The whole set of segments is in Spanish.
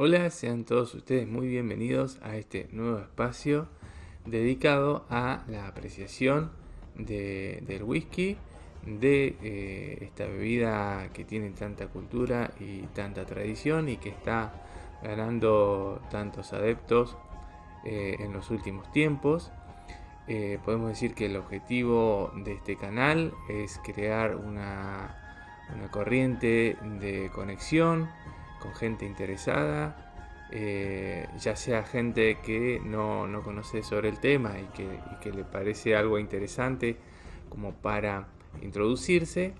Hola, sean todos ustedes muy bienvenidos a este nuevo espacio dedicado a la apreciación del whisky, de esta bebida que tiene tanta cultura y tanta tradición y que está ganando tantos adeptos en los últimos tiempos. Podemos decir que el objetivo de este canal es crear una corriente de conexión con gente interesada, ya sea gente que no conoce sobre el tema y que le parece algo interesante como para introducirse,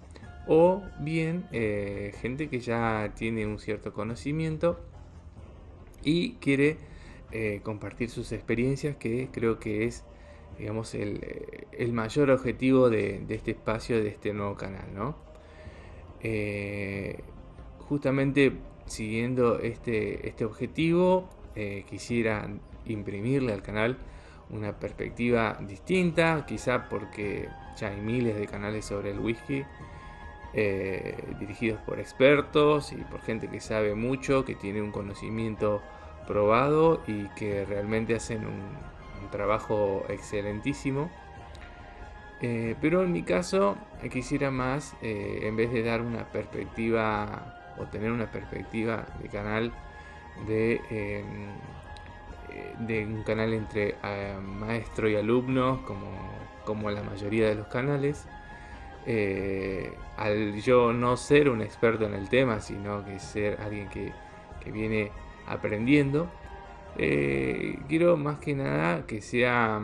o bien gente que ya tiene un cierto conocimiento y quiere compartir sus experiencias, que creo que es, digamos, el mayor objetivo de este espacio, de este nuevo canal, ¿no? Eh, Justamente siguiendo este objetivo, quisiera imprimirle al canal una perspectiva distinta, quizá porque ya hay miles de canales sobre el whisky, dirigidos por expertos y por gente que sabe mucho, que tiene un conocimiento probado y que realmente hacen un trabajo excelentísimo. Pero en mi caso quisiera más, en vez de dar una perspectiva o tener una perspectiva de canal de, eh, de un canal entre maestro y alumno, como la mayoría de los canales, al yo no ser un experto en el tema, sino que ser alguien que viene aprendiendo, quiero más que nada que sea,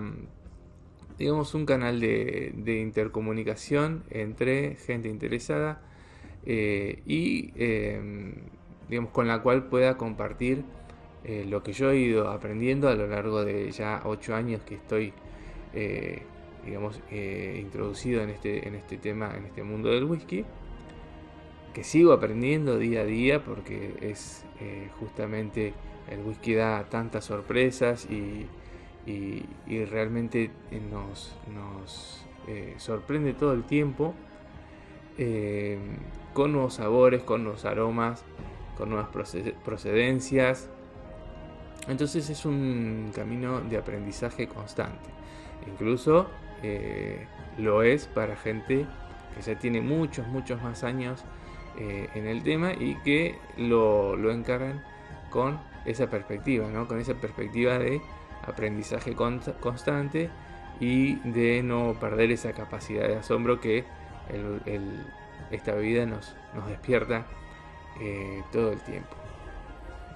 digamos, un canal de intercomunicación entre gente interesada, digamos, con la cual pueda compartir lo que yo he ido aprendiendo a lo largo de ya 8 años que estoy, eh, digamos, introducido en este tema, en este mundo del whisky, que sigo aprendiendo día a día porque es justamente el whisky da tantas sorpresas y realmente nos sorprende todo el tiempo, eh, con nuevos sabores, con nuevos aromas, con nuevas procedencias. Entonces es un camino de aprendizaje constante. Incluso lo es para gente que ya tiene muchos más años en el tema y que lo encargan con esa perspectiva, ¿no? Con esa perspectiva de aprendizaje constante y de no perder esa capacidad de asombro que esta bebida nos despierta todo el tiempo.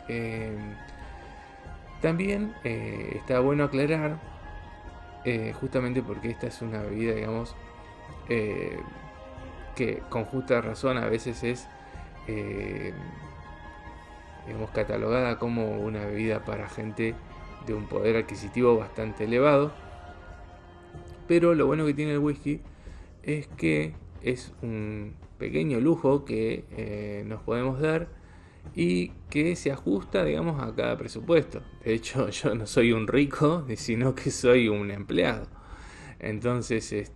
Eh, También está bueno aclarar, justamente porque esta es una bebida, digamos, eh, que con justa razón a veces es, eh, digamos, catalogada como una bebida para gente de un poder adquisitivo bastante elevado. Pero lo bueno que tiene el whisky es que es un pequeño lujo que nos podemos dar y que se ajusta, digamos, a cada presupuesto. De hecho, yo no soy un rico, sino que soy un empleado. Entonces,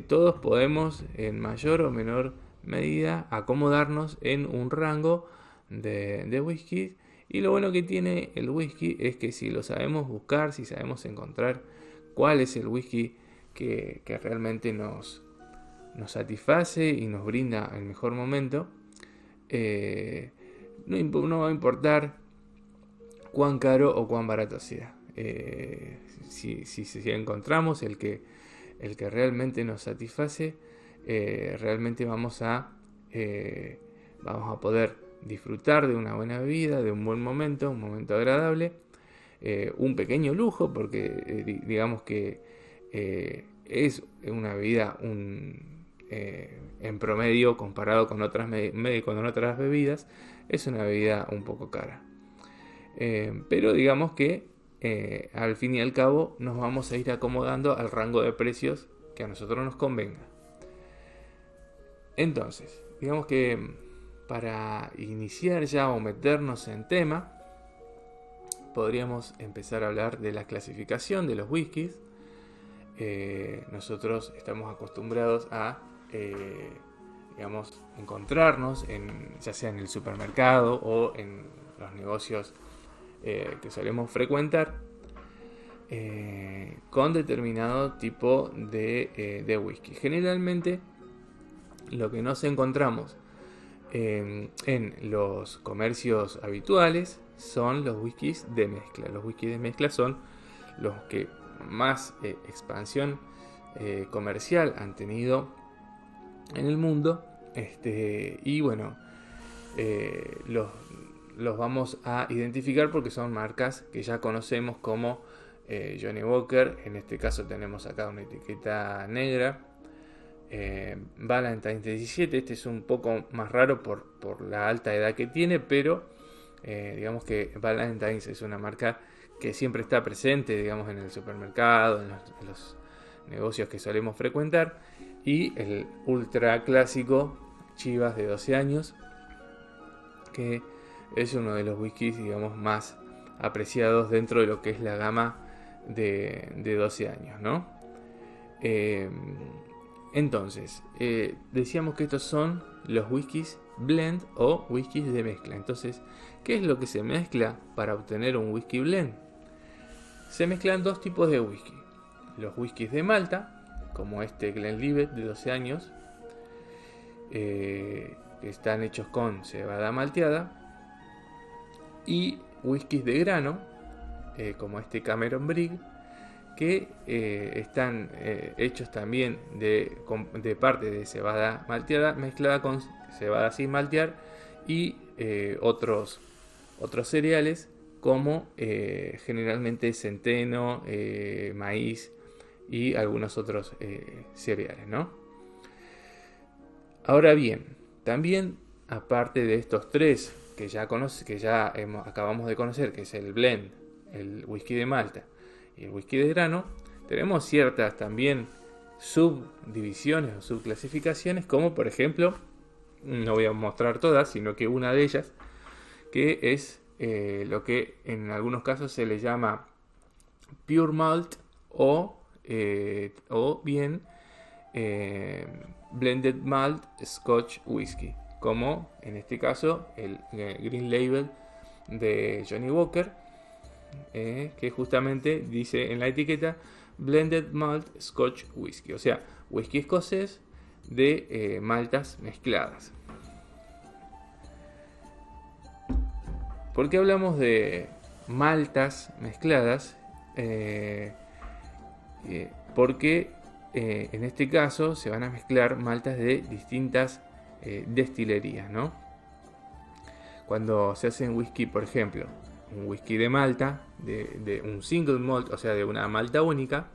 todos podemos en mayor o menor medida acomodarnos en un rango de whisky. Y lo bueno que tiene el whisky es que si lo sabemos buscar, si sabemos encontrar cuál es el whisky que realmente nos satisface y nos brinda el mejor momento, eh, no va a importar cuán caro o cuán barato sea. Si encontramos el que realmente nos satisface, realmente vamos a poder disfrutar de una buena bebida, de un buen momento, un momento agradable, un pequeño lujo, porque digamos que es una bebida en promedio comparado con con otras bebidas, es una bebida un poco cara. Pero digamos que al fin y al cabo nos vamos a ir acomodando al rango de precios que a nosotros nos convenga. Entonces, digamos que para iniciar ya o meternos en tema, podríamos empezar a hablar de la clasificación de los whiskies. Nosotros estamos acostumbrados a, digamos, encontrarnos ya sea en el supermercado o los negocios que solemos frecuentar, con determinado tipo de whisky. Generalmente lo que nos encontramos en los comercios habituales son los whiskies de mezcla. Los whiskies de mezcla son los que más expansión comercial han tenido en el mundo, y bueno, los vamos a identificar porque son marcas que ya conocemos como Johnnie Walker. En este caso tenemos acá una etiqueta negra, Ballantine's 17. Este es un poco más raro por la alta edad que tiene, pero digamos que Ballantine's es una marca que siempre está presente, digamos, en el supermercado, en los negocios que solemos frecuentar. Y el ultra clásico Chivas de 12 años, que es uno de los whiskies, digamos, más apreciados dentro de lo que es la gama de 12 años, ¿no? Entonces, decíamos que estos son los whiskies blend o whiskies de mezcla. Entonces, ¿qué es lo que se mezcla para obtener un whisky blend? Se mezclan dos tipos de whisky: los whiskies de malta, como este Glenlivet de 12 años, que están hechos con cebada malteada, y whiskies de grano, como este Cameron Brigg, que están hechos también de parte de cebada malteada mezclada con cebada sin maltear y otros cereales, como generalmente centeno, maíz y algunos otros cereales, ¿no? Ahora bien, también aparte de estos tres que ya acabamos de conocer, que es el blend, el whisky de malta y el whisky de grano, tenemos ciertas también subdivisiones o subclasificaciones, como por ejemplo, no voy a mostrar todas, sino que una de ellas, que es lo que en algunos casos se le llama pure malt o bien blended malt Scotch whisky, como en este caso el Green Label de Johnnie Walker, que justamente dice en la etiqueta blended malt Scotch whisky, o sea, whisky escocés de maltas mezcladas. ¿Por qué hablamos de maltas mezcladas? Porque en este caso se van a mezclar maltas de distintas destilerías, ¿no? Cuando se hace un whisky, por ejemplo, un whisky de malta, de un single malt, o sea, de una malta única,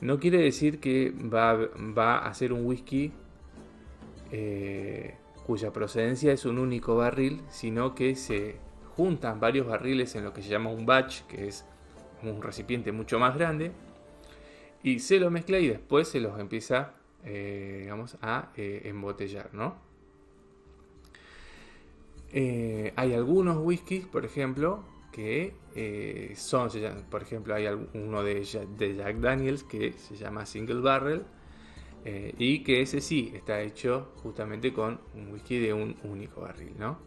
no quiere decir que va a ser un whisky cuya procedencia es un único barril, sino que se juntan varios barriles en lo que se llama un batch, que es un recipiente mucho más grande, y se lo mezcla y después se los empieza a embotellar, ¿no? Hay algunos whiskies, por ejemplo, que por ejemplo, hay uno de Jack Daniels que se llama Single Barrel, y que ese sí está hecho justamente con un whisky de un único barril, ¿no?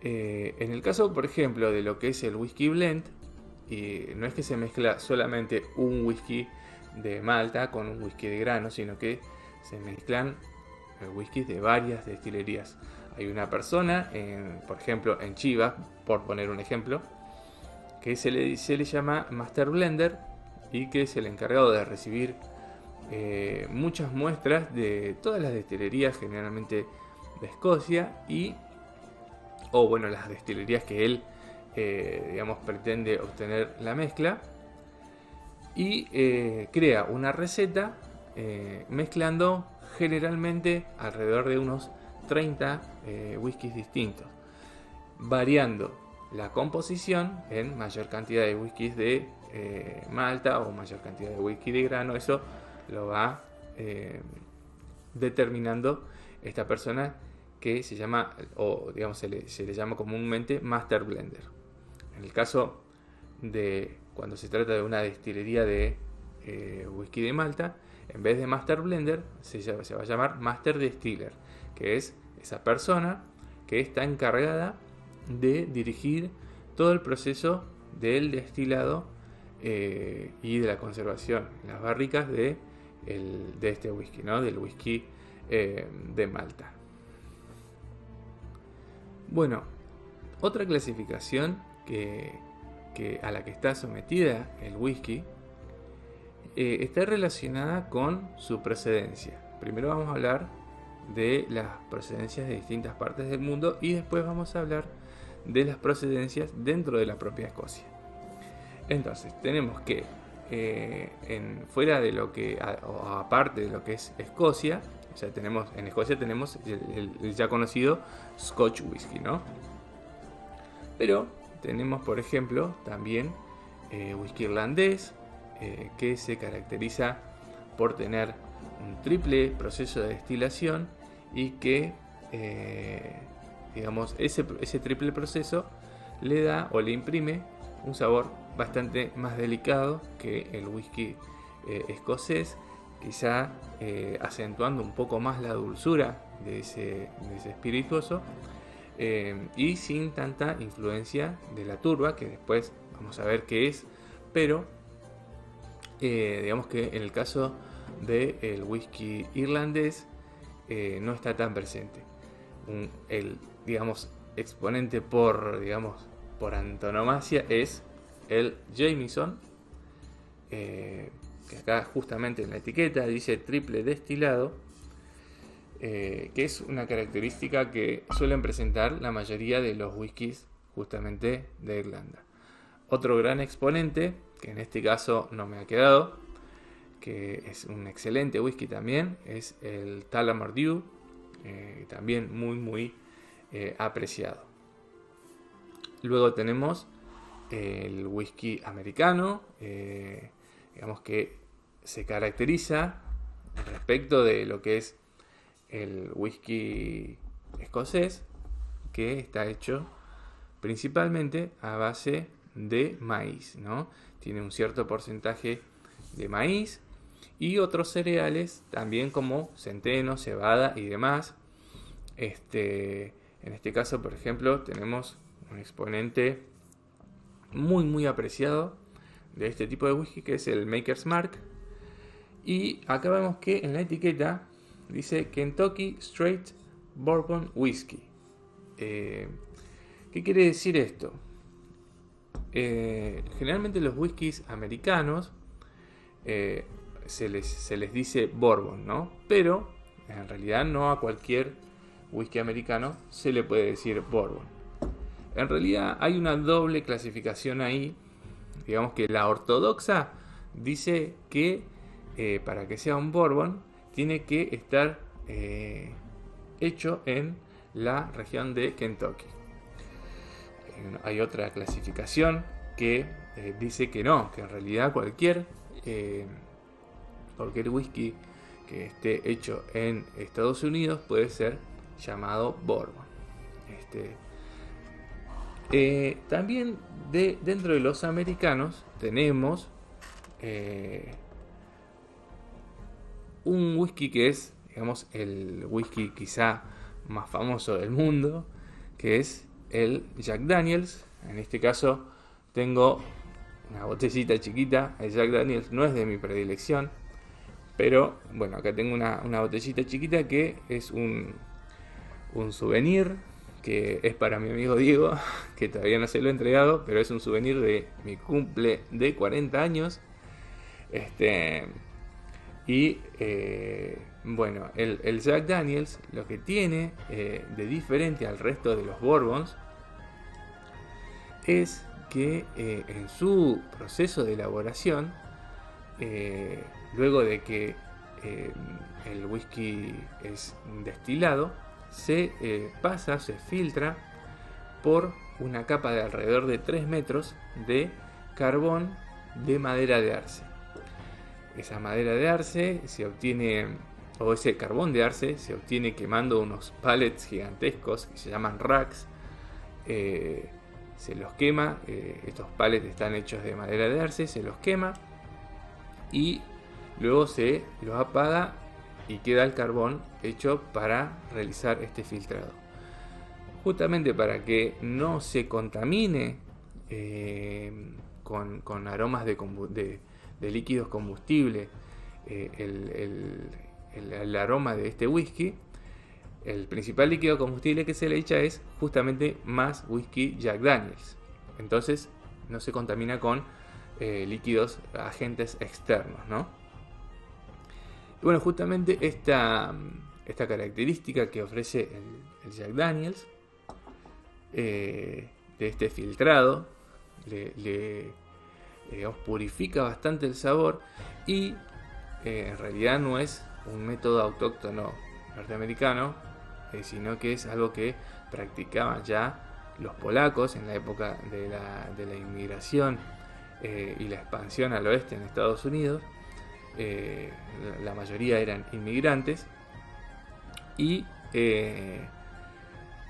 En el caso, por ejemplo, de lo que es el whisky blend, no es que se mezcla solamente un whisky de malta con un whisky de grano, sino que se mezclan whiskies de varias destilerías. Hay una persona, por ejemplo, en Chivas, por poner un ejemplo, que se le llama Master Blender, y que es el encargado de recibir muchas muestras de todas las destilerías, generalmente de Escocia, o bueno, las destilerías que él pretende obtener la mezcla, y crea una receta mezclando generalmente alrededor de unos 30 whiskies distintos, variando la composición en mayor cantidad de whiskies de malta o mayor cantidad de whisky de grano. Eso lo va determinando esta persona, que se llama, o digamos se le llama comúnmente Master Blender. En el caso de cuando se trata de una destilería de whisky de malta, en vez de Master Blender se va a llamar Master Distiller, que es esa persona que está encargada de dirigir todo el proceso del destilado y de la conservación en las barricas de este whisky, ¿no? Del whisky de Malta. Bueno, otra clasificación a la que está sometida el whisky está relacionada con su procedencia. Primero vamos a hablar de las procedencias de distintas partes del mundo y después vamos a hablar de las procedencias dentro de la propia Escocia. Entonces tenemos que fuera de lo que, o aparte de lo que es Escocia, o sea, en Escocia tenemos el ya conocido Scotch Whisky, ¿no? Pero tenemos, por ejemplo, también whisky irlandés, que se caracteriza por tener un triple proceso de destilación y que, digamos, ese triple proceso le da o le imprime un sabor bastante más delicado que el whisky escocés, quizá acentuando un poco más la dulzura de ese espirituoso y sin tanta influencia de la turba, que después vamos a ver qué es, pero digamos que en el caso del whisky irlandés no está tan presente. El, digamos, exponente por antonomasia es el Jameson, que acá justamente en la etiqueta dice triple destilado, que es una característica que suelen presentar la mayoría de los whiskies justamente de Irlanda. Otro gran exponente, que en este caso no me ha quedado, que es un excelente whisky también, es el Tullamore Dew, también muy apreciado. Luego tenemos el whisky americano, digamos que se caracteriza respecto de lo que es el whisky escocés, que está hecho principalmente a base de maíz, ¿no? Tiene un cierto porcentaje de maíz y otros cereales también como centeno, cebada y demás. En este caso, por ejemplo, tenemos un exponente muy apreciado de este tipo de whisky, que es el Maker's Mark, y acá vemos que en la etiqueta dice Kentucky Straight Bourbon Whiskey. ¿Qué quiere decir esto? Generalmente los whiskies americanos se les dice Bourbon, ¿no? Pero en realidad no a cualquier whisky americano se le puede decir Bourbon. En realidad hay una doble clasificación ahí. Digamos que la ortodoxa dice que para que sea un Bourbon tiene que estar hecho en la región de Kentucky. Hay otra clasificación que dice que no, que en realidad cualquier whisky que esté hecho en Estados Unidos puede ser llamado Bourbon. También dentro de los americanos tenemos un whisky que es, digamos, el whisky quizá más famoso del mundo, que es el Jack Daniels. En este caso tengo una botellita chiquita. El Jack Daniels no es de mi predilección, pero bueno, acá tengo una botellita chiquita que es un souvenir, que es para mi amigo Diego, que todavía no se lo he entregado, pero es un souvenir de mi cumple de 40 años. Bueno, el Jack Daniels lo que tiene de diferente al resto de los Bourbons es que en su proceso de elaboración, luego de que el whisky es destilado, se filtra por una capa de alrededor de 3 metros de carbón de madera de arce. Esa madera de arce se obtiene, o ese carbón de arce se obtiene quemando unos pallets gigantescos que se llaman racks. Se los quema, estos pallets están hechos de madera de arce, se los quema y luego se los apaga y queda el carbón hecho para realizar este filtrado. justamente para que no se contamine con aromas de líquidos combustibles el aroma de este whisky. El principal líquido combustible que se le echa es justamente más whisky Jack Daniels. Entonces no se contamina con líquidos, agentes externos, ¿no? Y bueno, justamente esta característica que ofrece el Jack Daniels, de este filtrado, os purifica bastante el sabor y en realidad no es un método autóctono norteamericano, sino que es algo que practicaban ya los polacos en la época de la inmigración y la expansión al oeste en Estados Unidos. La mayoría eran inmigrantes y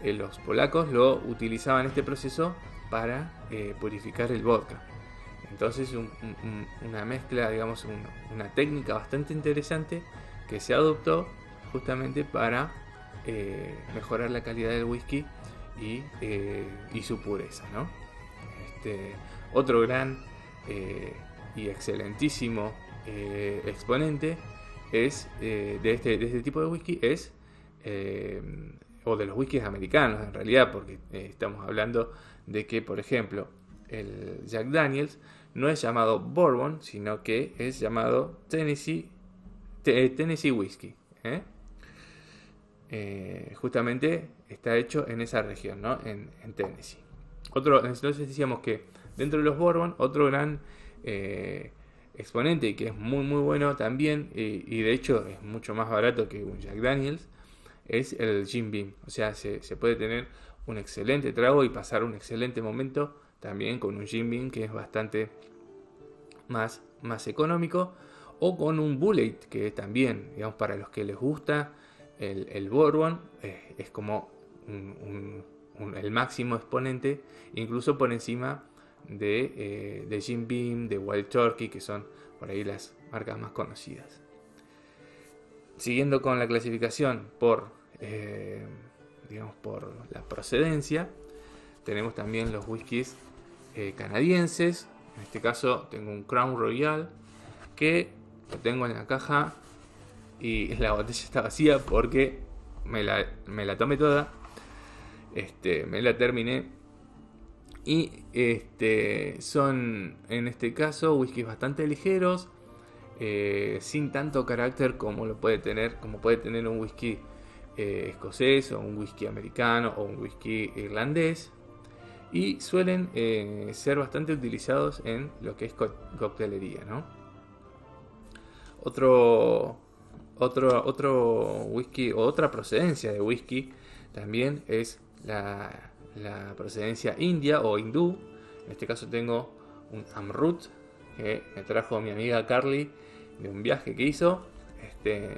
los polacos lo utilizaban este proceso para purificar el vodka. Entonces una mezcla, digamos, una técnica bastante interesante que se adoptó justamente para mejorar la calidad del whisky y su pureza, ¿no? Otro gran y excelentísimo exponente es de este tipo de whisky es o de los whiskies americanos en realidad, porque estamos hablando de que, por ejemplo, el Jack Daniels no es llamado Bourbon, sino que es llamado Tennessee Whiskey. Justamente está hecho en esa región, ¿no? En Tennessee. Entonces decíamos que dentro de los Bourbon, otro gran exponente que es muy muy bueno también, y de hecho es mucho más barato que un Jack Daniels, es el Jim Beam. O sea, se puede tener un excelente trago y pasar un excelente momento también con un Jim Beam, que es bastante más económico, o con un Bullet, que también, digamos, para los que les gusta el Bourbon, es como el máximo exponente, incluso por encima de Jim Beam, de Wild Turkey, que son por ahí las marcas más conocidas. Siguiendo con la clasificación por la procedencia, tenemos también los whiskies canadienses. En este caso tengo un Crown Royal que lo tengo en la caja y la botella está vacía porque me la tomé toda, me la terminé, y son en este caso whiskies bastante ligeros, sin tanto carácter como puede tener un whisky escocés o un whisky americano o un whisky irlandés, y suelen ser bastante utilizados en lo que es coctelería, ¿no? Otro whisky o otra procedencia de whisky también es la procedencia india o hindú. En este caso tengo un Amrut que me trajo mi amiga Carly de un viaje que hizo, que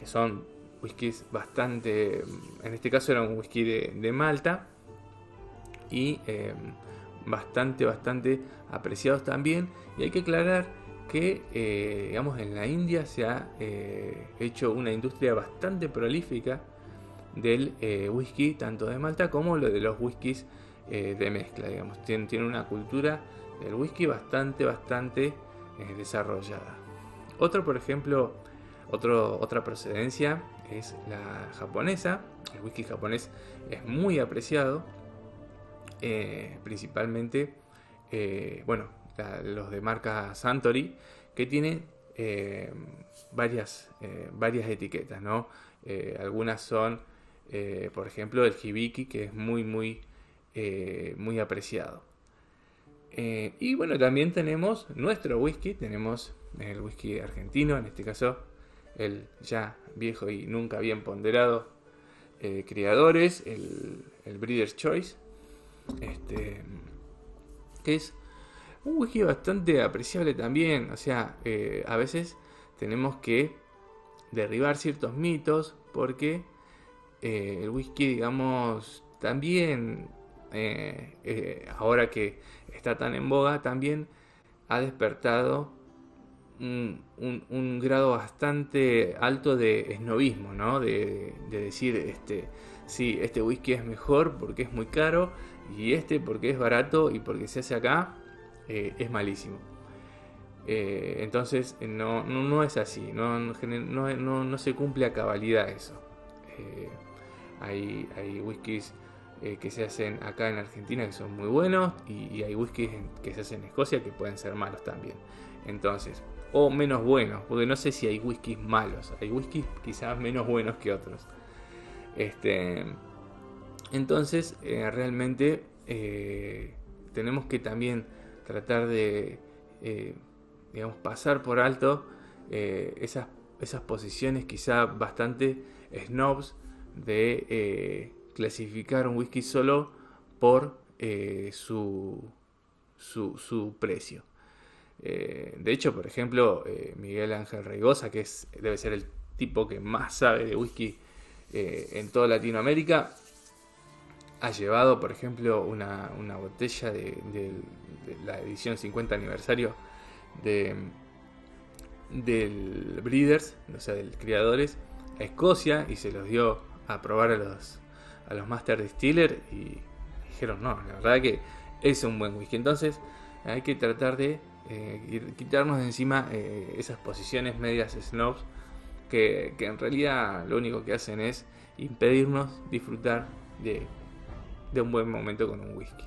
son whiskies bastante, en este caso era un whisky de Malta, y bastante apreciados también. Y hay que aclarar que digamos, en la India se ha hecho una industria bastante prolífica del whisky, tanto de Malta como lo de los whiskies de mezcla, digamos. Tiene una cultura del whisky bastante desarrollada. Por ejemplo, otra procedencia es la japonesa. El whisky japonés es muy apreciado, principalmente los de marca Suntory, que tienen varias etiquetas, ¿no? Algunas son, por ejemplo, el Hibiki, que es muy apreciado. Y bueno, también tenemos nuestro whisky, tenemos el whisky argentino, en este caso el ya viejo y nunca bien ponderado Criadores, el Breeder's Choice, que es un whisky bastante apreciable también. O sea, a veces tenemos que derribar ciertos mitos, porque el whisky, digamos, también ahora que está tan en boga, también ha despertado un grado bastante alto de esnobismo, ¿no? De decir, sí, este whisky es mejor porque es muy caro y porque es barato y porque se hace acá es malísimo. Entonces no es así, no se cumple a cabalidad eso. Eh, hay whiskies que se hacen acá en Argentina que son muy buenos y hay whiskies que se hacen en Escocia que pueden ser malos también. Entonces, o menos buenos, porque no sé si hay whiskies malos, hay whiskies quizás menos buenos que otros. Este, entonces, realmente tenemos que también tratar de, digamos, pasar por alto esas posiciones quizá bastante snobs de clasificar un whisky solo por su precio. De hecho, por ejemplo, Miguel Ángel Reigosa, debe ser el tipo que más sabe de whisky en toda Latinoamérica, ha llevado, por ejemplo, una botella de la edición 50 aniversario de, del Breeders, o sea, del Criadores, a Escocia y se los dio a probar a los Master Distiller y dijeron, no, la verdad que es un buen whisky. Entonces hay que tratar de quitarnos de encima esas posiciones medias snobs que en realidad lo único que hacen es impedirnos disfrutar de un buen momento con un whisky.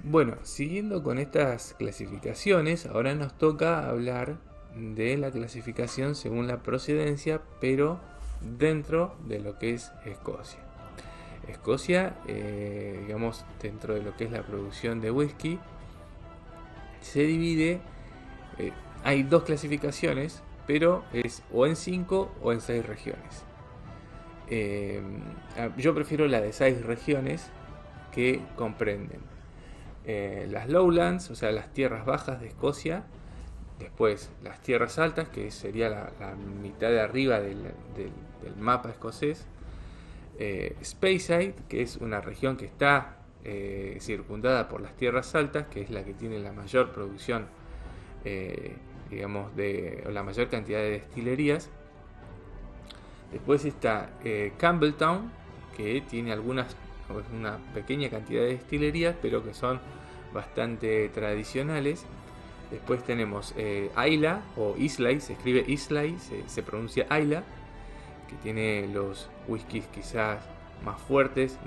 Bueno, siguiendo con estas clasificaciones, ahora nos toca hablar de la clasificación según la procedencia, pero dentro de lo que es Escocia. Escocia, digamos, dentro de lo que es la producción de whisky, se divide, hay dos clasificaciones, pero es o en 5 o en 6 regiones. Yo prefiero la de 6 regiones que comprenden las lowlands, o sea, las tierras bajas de Escocia, después las tierras altas, que sería la mitad de arriba del mapa escocés, Speyside, que es una región que está circundada por las tierras altas, que es la que tiene la mayor producción, digamos, o la mayor cantidad de destilerías. Después está Campbelltown, que tiene una pequeña cantidad de destilerías, pero que son bastante tradicionales. Después tenemos Islay o Islay, se escribe Islay, se pronuncia Islay, que tiene los whiskies quizás más fuertes,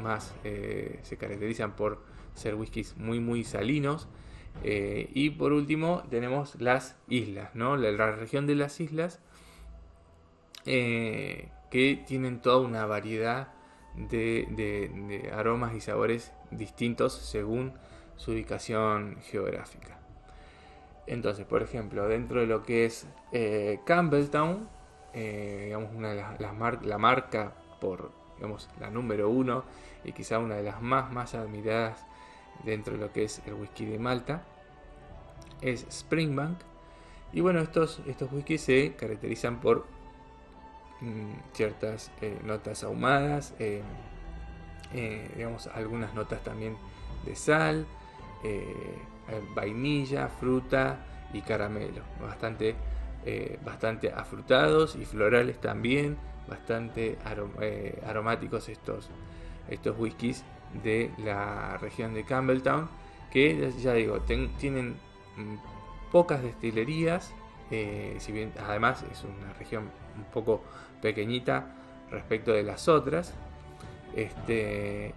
se caracterizan por ser whiskies muy muy salinos. Y por último tenemos las islas, ¿no? La región de las islas, que tienen toda una variedad de aromas y sabores distintos según su ubicación geográfica. Entonces, por ejemplo, dentro de lo que es Campbelltown, digamos la marca por, digamos, la número uno y quizá una de las más admiradas dentro de lo que es el whisky de Malta, es Springbank. Y bueno, estos whiskies se caracterizan por ciertas notas ahumadas, digamos, algunas notas también de sal, vainilla, fruta y caramelo, bastante afrutados y florales también, bastante aromáticos estos whiskies de la región de Campbelltown, que ya digo, tienen pocas destilerías, si bien además es una región un poco pequeñita respecto de las otras.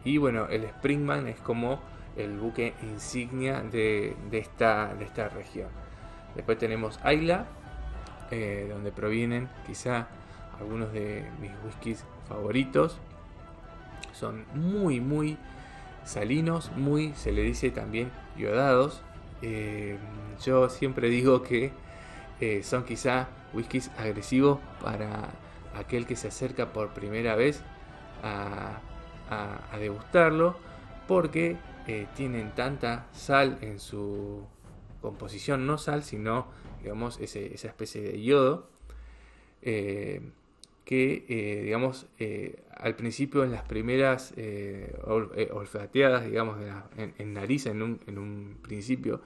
Y bueno, el Springbank es como el buque insignia de esta región. Después tenemos Islay, donde provienen quizá algunos de mis whiskies favoritos. Son muy muy salinos, se le dice también iodados. Yo siempre digo que son quizá whiskies agresivos para aquel que se acerca por primera vez a degustarlo, porque tienen tanta sal en su composición, no sal, sino, digamos, esa especie de yodo, que, digamos, al principio en las primeras olfateadas, digamos, en nariz, en un principio,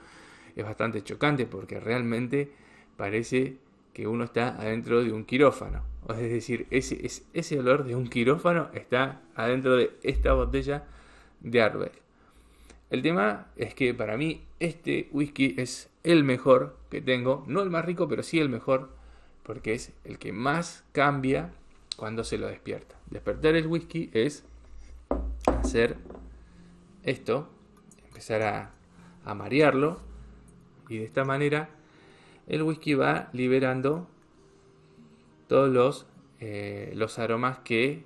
es bastante chocante porque realmente parece que uno está adentro de un quirófano. Es decir, ese olor de un quirófano está adentro de esta botella de Ardbeg. El tema es que para mí este whisky es el mejor que tengo, no el más rico, pero sí el mejor, porque es el que más cambia cuando se lo despierta. Despertar el whisky es hacer esto, empezar a marearlo, y de esta manera el whisky va liberando todos los aromas que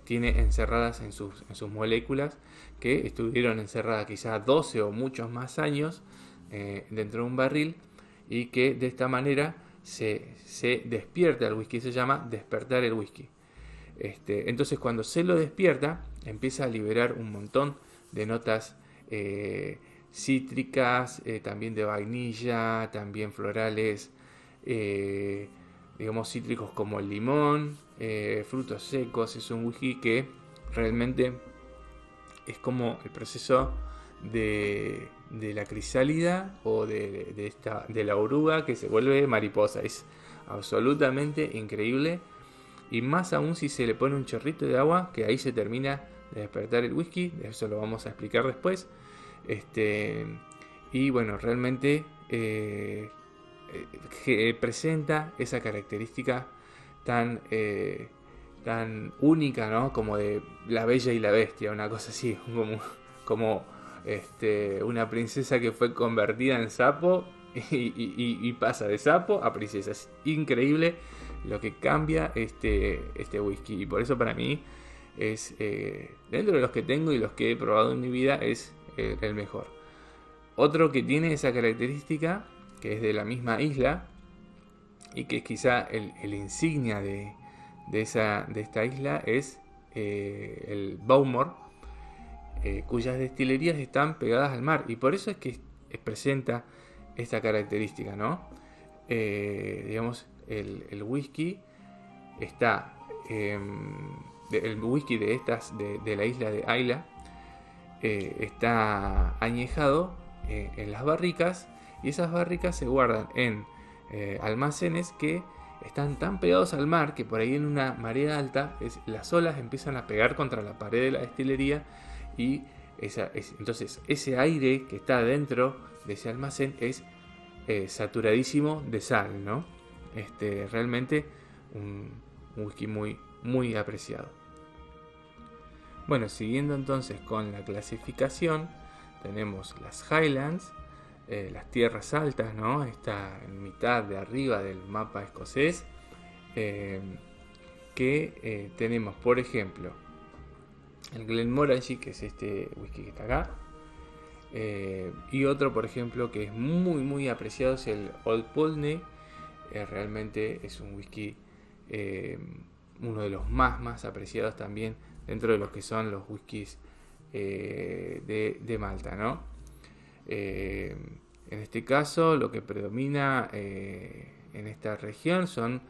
tiene encerradas en sus moléculas, que estuvieron encerradas quizás 12 o muchos más años dentro de un barril, y que de esta manera se despierta el whisky. Se llama despertar el whisky. Entonces cuando se lo despierta empieza a liberar un montón de notas cítricas, también de vainilla, también florales, digamos cítricos como el limón, frutos secos. Es un whisky que realmente es como el proceso de la crisálida o de la oruga que se vuelve mariposa. Es absolutamente increíble, y más aún si se le pone un chorrito de agua, que ahí se termina de despertar el whisky. Eso lo vamos a explicar después. Y bueno, realmente presenta esa característica tan única, ¿no? Como de La Bella y la Bestia, una cosa así, como una princesa que fue convertida en sapo y pasa de sapo a princesa. Es increíble lo que cambia este whisky, y por eso para mí es, dentro de los que tengo y los que he probado en mi vida, es el mejor. Otro que tiene esa característica, que es de la misma isla y que es quizá el insignia de esta isla, es el Bowmore, cuyas destilerías están pegadas al mar, y por eso es que presenta esta característica, ¿no? Digamos, el whisky está, el whisky de la isla de Islay está añejado en las barricas, y esas barricas se guardan en almacenes que están tan pegados al mar que por ahí en una marea alta las olas empiezan a pegar contra la pared de la destilería, y entonces ese aire que está dentro de ese almacén es saturadísimo de sal, ¿no? Realmente un whisky muy, muy apreciado. Bueno, siguiendo entonces con la clasificación, tenemos las Highlands, las tierras altas, ¿no? Está en mitad de arriba del mapa escocés, que tenemos, por ejemplo, el Glenmorangie, que es este whisky que está acá, y otro, por ejemplo, que es muy, muy apreciado, es el Old Pulteney. Realmente es un whisky, uno de los más apreciados también dentro de los que son los whiskies de Malta, ¿no? En este caso lo que predomina en esta región son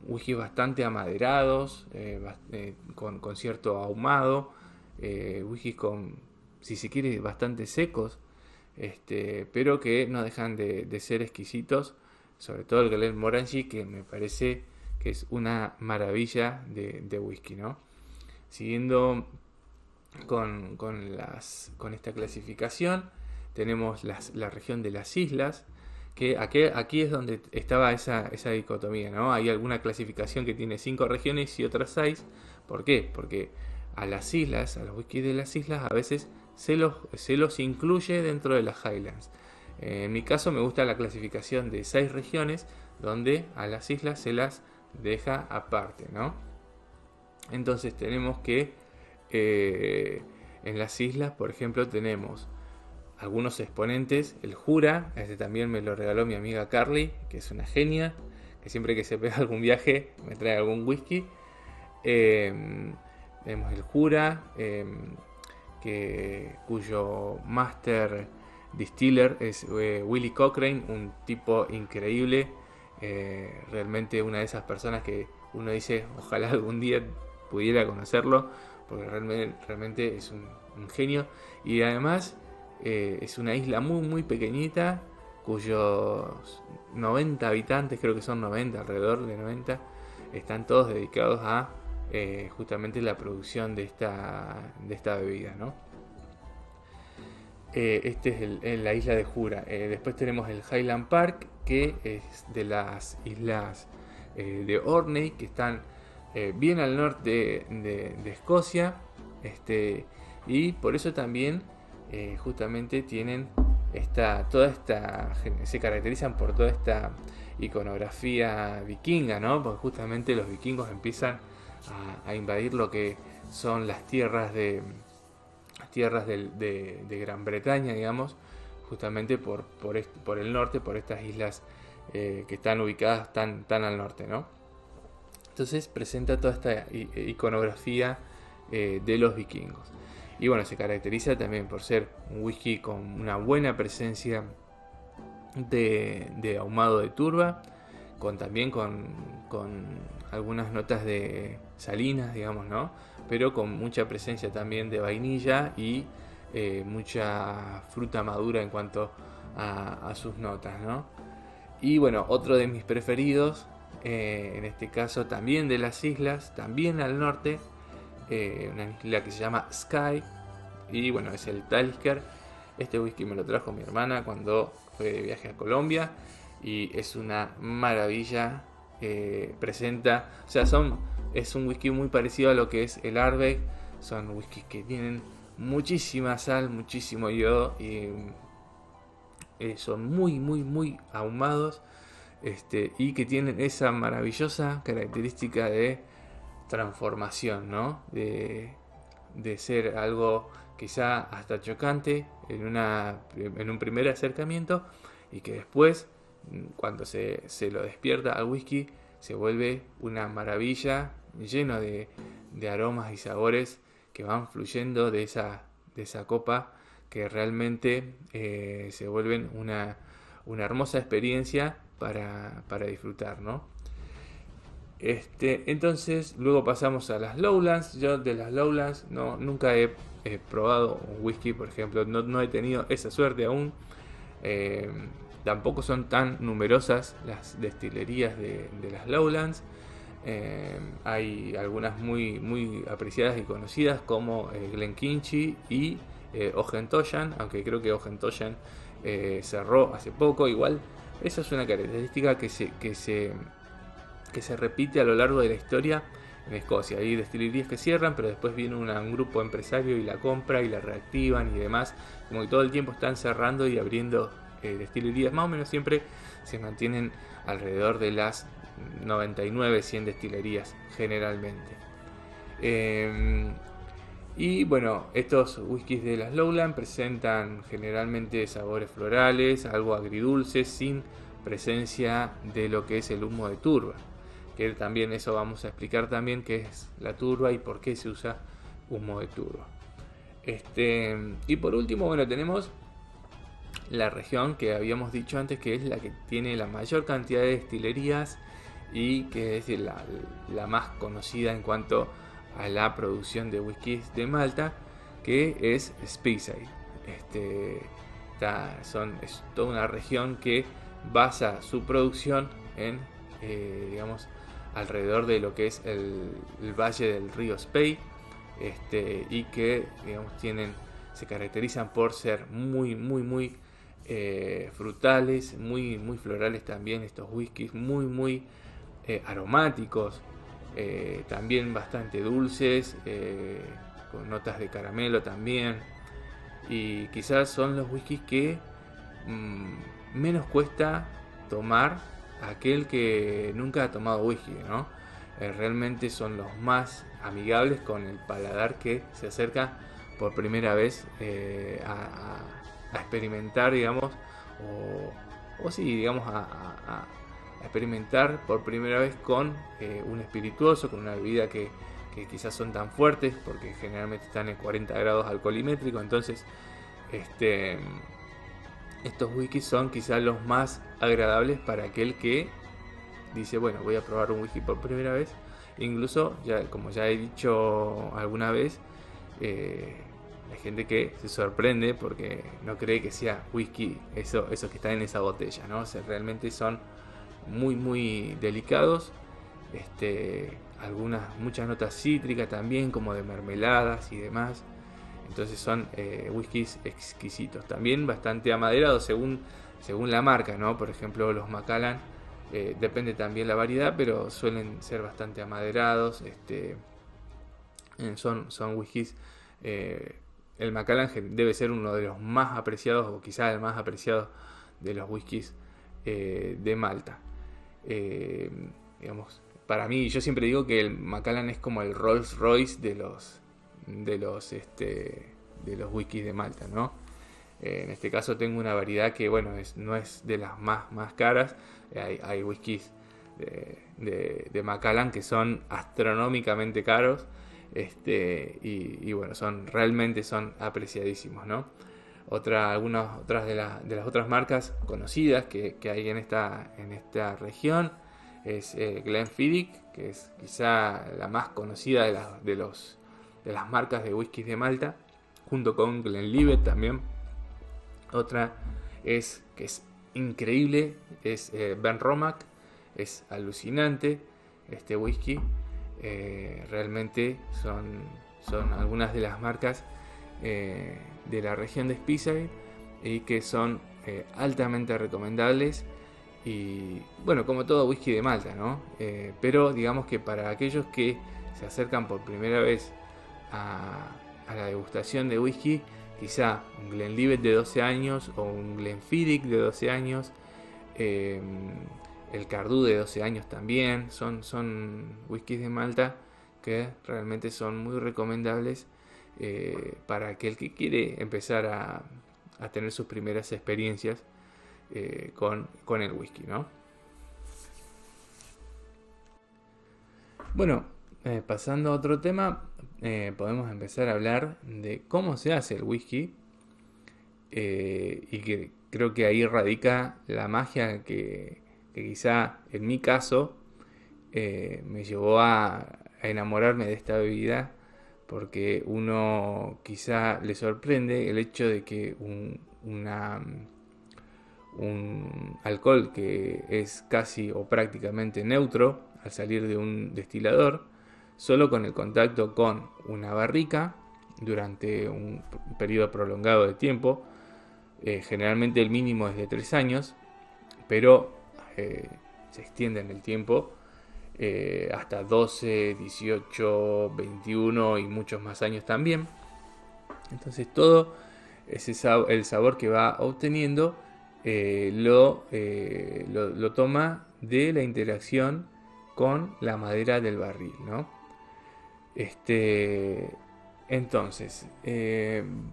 whiskies bastante amaderados, con cierto ahumado, whiskies con, si se quiere, bastante secos, pero que no dejan de ser exquisitos, sobre todo el Glenmorangie, que me parece que es una maravilla de whisky, ¿no? Siguiendo con esta clasificación, tenemos la región de las islas, que aquí es donde estaba esa dicotomía, ¿no? Hay alguna clasificación que tiene 5 regiones y otras 6. ¿Por qué? Porque a las islas, a los whiskies de las islas, a veces se los incluye dentro de las Highlands. En mi caso me gusta la clasificación de 6 regiones, donde a las islas se las deja aparte, ¿no? Entonces tenemos que en las islas, por ejemplo, tenemos algunos exponentes. El Jura, este también me lo regaló mi amiga Carly, que es una genia, que siempre que se pega algún viaje me trae algún whisky. Tenemos el Jura, cuyo master distiller es Willie Cochrane, un tipo increíble, realmente una de esas personas que uno dice, ojalá algún día pudiera conocerlo, porque realmente es un genio. Y además es una isla muy pequeñita, cuyos 90 habitantes, creo que son 90, alrededor de 90, están todos dedicados a justamente la producción de esta bebida, ¿no? Este es la isla de Jura. Después tenemos el Highland Park, que es de las islas de Orkney, que están bien al norte de Escocia. Y por eso también justamente tienen se caracterizan por toda esta iconografía vikinga, ¿no? Porque justamente los vikingos empiezan a invadir lo que son las tierras de Gran Bretaña, digamos, justamente por el norte, por estas islas que están ubicadas tan al norte, ¿no? Entonces presenta toda esta iconografía de los vikingos. Y bueno, se caracteriza también por ser un whisky con una buena presencia de ahumado de turba, también con algunas notas de salinas, digamos, ¿no? Pero con mucha presencia también de vainilla y mucha fruta madura en cuanto a sus notas, ¿no? Y bueno, otro de mis preferidos, en este caso también de las islas, también al norte, una isla que se llama Skye, y bueno, es el Talisker. Este whisky me lo trajo mi hermana cuando fue de viaje a Colombia y es una maravilla. Presenta, o sea, es un whisky muy parecido a lo que es el Ardbeg. Son whiskies que tienen muchísima sal, muchísimo yodo y son muy ahumados, y que tienen esa maravillosa característica de transformación, ¿no? De ser algo quizá hasta chocante en un primer acercamiento, y que después, cuando se lo despierta al whisky, se vuelve una maravilla, lleno de aromas y sabores que van fluyendo de esa copa, que realmente se vuelven una hermosa experiencia para disfrutar, ¿no? Entonces luego pasamos a las Lowlands. Yo de las Lowlands nunca he probado un whisky, por ejemplo, no he tenido esa suerte aún. Tampoco son tan numerosas las destilerías de las Lowlands. Hay algunas muy apreciadas y conocidas, como Glenkinchie y Ojentollan, aunque creo que Ojentollan cerró hace poco. Igual, esa es una característica que se repite a lo largo de la historia en Escocia. Hay destilerías que cierran, pero después viene un grupo empresario y la compra y la reactivan y demás. Como que todo el tiempo están cerrando y abriendo destilerías. Más o menos siempre se mantienen alrededor de las 99-100 destilerías generalmente. Y bueno, estos whiskies de las Lowland presentan generalmente sabores florales, algo agridulces, sin presencia de lo que es el humo de turba, que también eso vamos a explicar también qué es la turba y por qué se usa humo de turba. Y por último, bueno, tenemos la región que habíamos dicho antes, que es la que tiene la mayor cantidad de destilerías y que es la más conocida en cuanto a la producción de whiskies de Malta, que es Speyside. Es toda una región que basa su producción en, digamos, alrededor de lo que es el valle del río Spey, y que, digamos, se caracterizan por ser muy frutales, muy florales también estos whiskies, muy aromáticos, también bastante dulces, con notas de caramelo también, y quizás son los whiskies que menos cuesta tomar a aquel que nunca ha tomado whisky, ¿no? Realmente son los más amigables con el paladar que se acerca por primera vez a experimentar, digamos, o sí, digamos, a experimentar por primera vez con un espirituoso, con una bebida que quizás son tan fuertes, porque generalmente están en 40 grados alcoholimétrico. Entonces estos whiskies son quizás los más agradables para aquel que dice, bueno, voy a probar un whisky por primera vez, Incluso, ya, como ya he dicho alguna vez, hay gente que se sorprende porque no cree que sea whisky eso que está en esa botella, ¿no? O sea, realmente son muy muy delicados. Muchas notas cítricas también, como de mermeladas y demás. Entonces son whiskies exquisitos. También bastante amaderados según la marca, ¿no? Por ejemplo, los Macallan, depende también la variedad, pero suelen ser bastante amaderados. Son whiskies. El Macallan debe ser uno de los más apreciados, o quizás el más apreciado de los whiskies de Malta. Digamos, para mí, yo siempre digo que el Macallan es como el Rolls Royce de los whiskies de Malta, ¿no? En este caso tengo una variedad que, bueno, no es de las más caras. Hay whiskies de Macallan que son astronómicamente caros. Y bueno, realmente son apreciadísimos, ¿no? Algunas otras de las otras marcas conocidas que hay en esta región es Glenfiddich, que es quizá la más conocida de las marcas de whiskies de Malta, junto con Glenlivet también. Otra que es increíble, es Benromach. Es alucinante este whisky. Realmente son algunas de las marcas de la región de Speyside y que son altamente recomendables. Y bueno, como todo whisky de Malta, ¿no? Pero digamos que para aquellos que se acercan por primera vez a la degustación de whisky, quizá un Glenlivet de 12 años o un Glenfiddich de 12 años, el Cardú de 12 años también, son whiskies de Malta que realmente son muy recomendables para aquel que quiere empezar a tener sus primeras experiencias con el whisky, ¿no? Bueno, pasando a otro tema, podemos empezar a hablar de cómo se hace el whisky, y que creo que ahí radica la magia que quizá en mi caso me llevó a enamorarme de esta bebida, porque uno quizá le sorprende el hecho de que un alcohol que es casi o prácticamente neutro al salir de un destilador, solo con el contacto con una barrica durante un periodo prolongado de tiempo, generalmente el mínimo es de 3 años, pero se extiende en el tiempo hasta 12, 18, 21 y muchos más años también. Entonces todo el sabor que va obteniendo lo toma de la interacción con la madera del barril, ¿no? Entonces,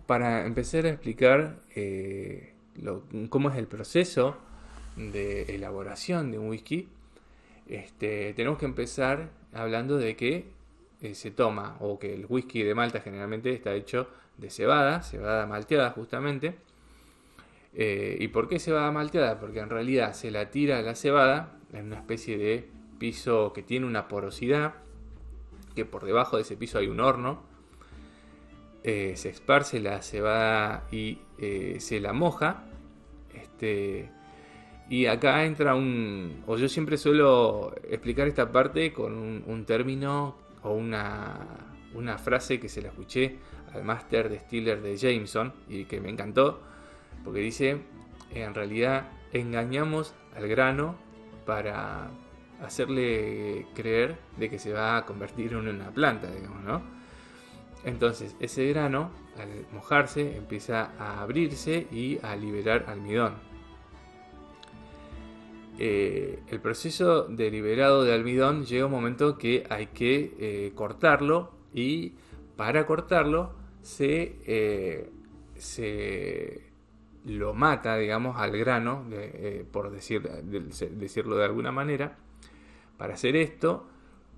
para empezar a explicar cómo es el proceso de elaboración de un whisky, tenemos que empezar hablando de que se toma, o que el whisky de Malta generalmente está hecho de cebada malteada justamente. ¿Y por qué cebada malteada? Porque en realidad se la tira la cebada en una especie de piso que tiene una porosidad, que por debajo de ese piso hay un horno. Se esparce la cebada y se la moja. Y acá entra o yo siempre suelo explicar esta parte con un término o una frase que se la escuché al Master Distiller de Jameson y que me encantó, porque dice: en realidad engañamos al grano para hacerle creer de que se va a convertir en una planta, digamos, ¿no? Entonces ese grano, al mojarse, empieza a abrirse y a liberar almidón. El proceso de liberado de almidón llega un momento que hay que cortarlo, y para cortarlo se lo mata, digamos, al grano, por decirlo de alguna manera. Para hacer esto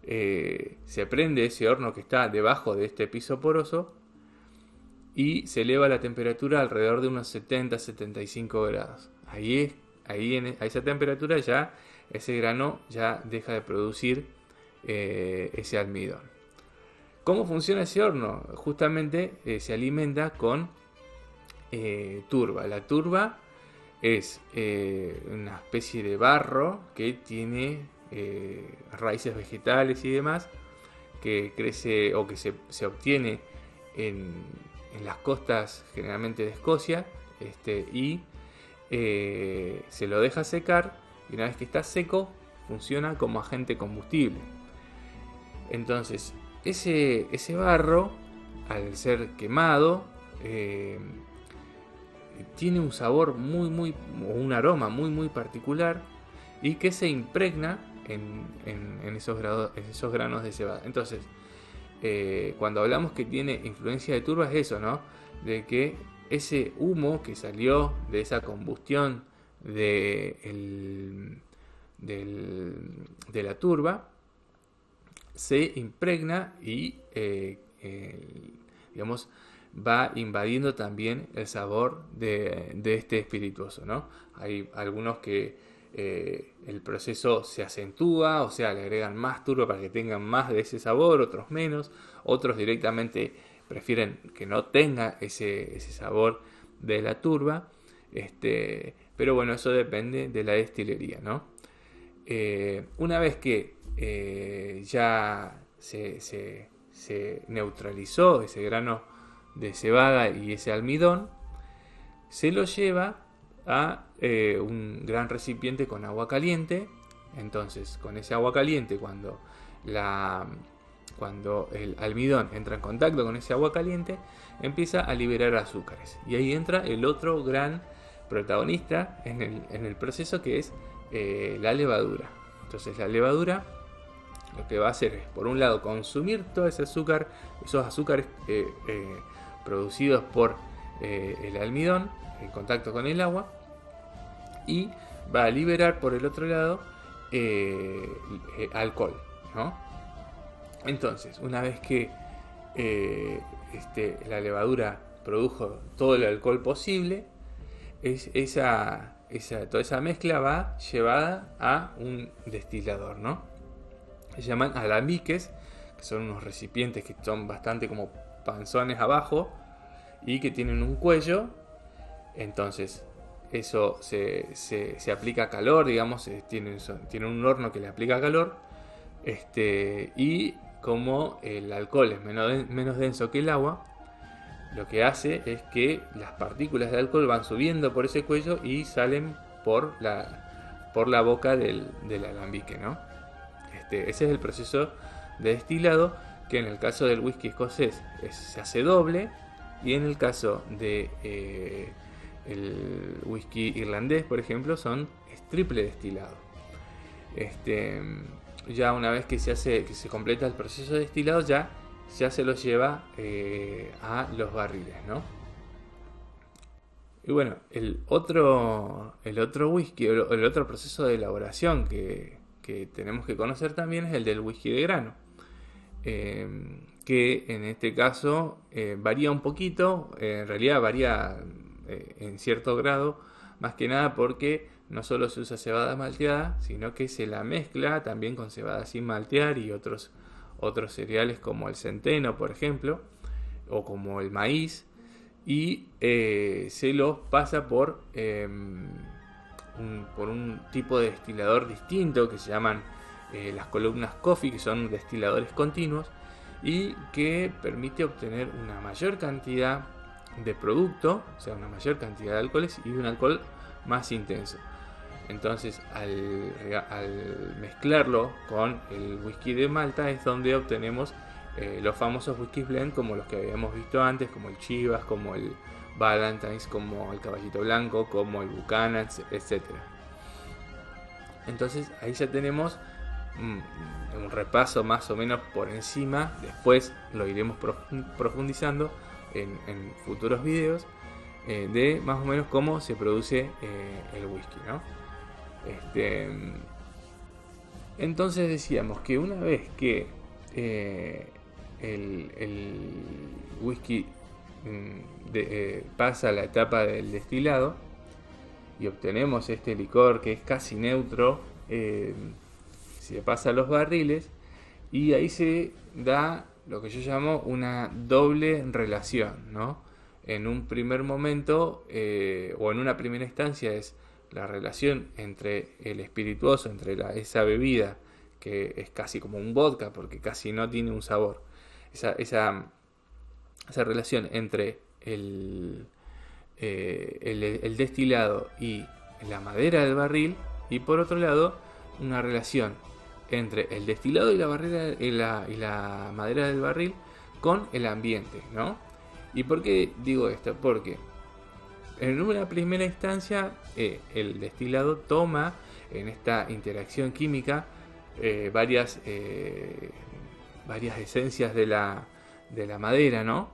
se prende ese horno que está debajo de este piso poroso y se eleva la temperatura alrededor de unos 70-75 grados. A esa temperatura ya ese grano ya deja de producir ese almidón. ¿Cómo funciona ese horno? Justamente se alimenta con turba. La turba es una especie de barro que tiene raíces vegetales y demás, que crece o que se obtiene en las costas generalmente de Escocia, y se lo deja secar, y una vez que está seco funciona como agente combustible. Entonces ese barro, al ser quemado, tiene un sabor o un aroma muy particular, y que se impregna en esos granos de cebada. Entonces, cuando hablamos que tiene influencia de turba, es eso, ¿no? De que ese humo que salió de esa combustión de la turba se impregna y digamos, va invadiendo también el sabor de este espirituoso, ¿no? Hay algunos que el proceso se acentúa, o sea, le agregan más turba para que tengan más de ese sabor, otros menos, otros directamente prefieren que no tenga ese sabor de la turba, pero bueno, eso depende de la destilería, ¿no? Una vez que ya se neutralizó ese grano de cebada y ese almidón, se lo lleva a un gran recipiente con agua caliente. Entonces, con ese agua caliente, cuando el almidón entra en contacto con ese agua caliente, empieza a liberar azúcares, y ahí entra el otro gran protagonista en el proceso, que es la levadura. Entonces la levadura lo que va a hacer es, por un lado, consumir todo ese azúcar, esos azúcares producidos por el almidón en contacto con el agua, y va a liberar por el otro lado alcohol, ¿no? Entonces, una vez que la levadura produjo todo el alcohol posible, toda esa mezcla va llevada a un destilador, ¿no? Se llaman alambiques, que son unos recipientes que son bastante como panzones abajo y que tienen un cuello. Entonces eso se aplica calor, digamos, tiene un horno que le aplica calor, y como el alcohol es menos denso que el agua, lo que hace es que las partículas de alcohol van subiendo por ese cuello y salen por la boca del alambique, ¿no? Ese es el proceso de destilado, que en el caso del whisky escocés se hace doble, y en el caso de el whisky irlandés, por ejemplo, es triple destilado. Ya una vez que se completa el proceso de destilado, ya se los lleva a los barriles, ¿no? Y bueno, el otro whisky, el otro proceso de elaboración que tenemos que conocer también es el del whisky de grano, que en este caso varía un poquito, en realidad varía en cierto grado, más que nada porque no solo se usa cebada malteada, sino que se la mezcla también con cebada sin maltear y otros cereales como el centeno, por ejemplo, o como el maíz, y se los pasa por un tipo de destilador distinto que se llaman las columnas coffee, que son destiladores continuos, y que permite obtener una mayor cantidad de producto, o sea, una mayor cantidad de alcoholes y de un alcohol más intenso. Entonces, al mezclarlo con el whisky de Malta, es donde obtenemos los famosos whisky blend, como los que habíamos visto antes, como el Chivas, como el Ballantines, como el Caballito Blanco, como el Buchanan, etc. Entonces ahí ya tenemos un repaso más o menos por encima. Después lo iremos profundizando en futuros videos, de más o menos cómo se produce el whisky, ¿no? Entonces decíamos que una vez que el whisky pasa la etapa del destilado y obtenemos este licor que es casi neutro, se pasa a los barriles, Y ahí se da lo que yo llamo una doble relación, ¿no? En un primer momento o en una primera instancia es la relación entre el espirituoso, entre esa bebida que es casi como un vodka porque casi no tiene un sabor. Esa relación entre el destilado y la madera del barril, y por otro lado una relación entre el destilado y la madera del barril con el ambiente, ¿no? ¿Y por qué digo esto? Porque en una primera instancia el destilado toma en esta interacción química varias esencias de la madera, ¿no?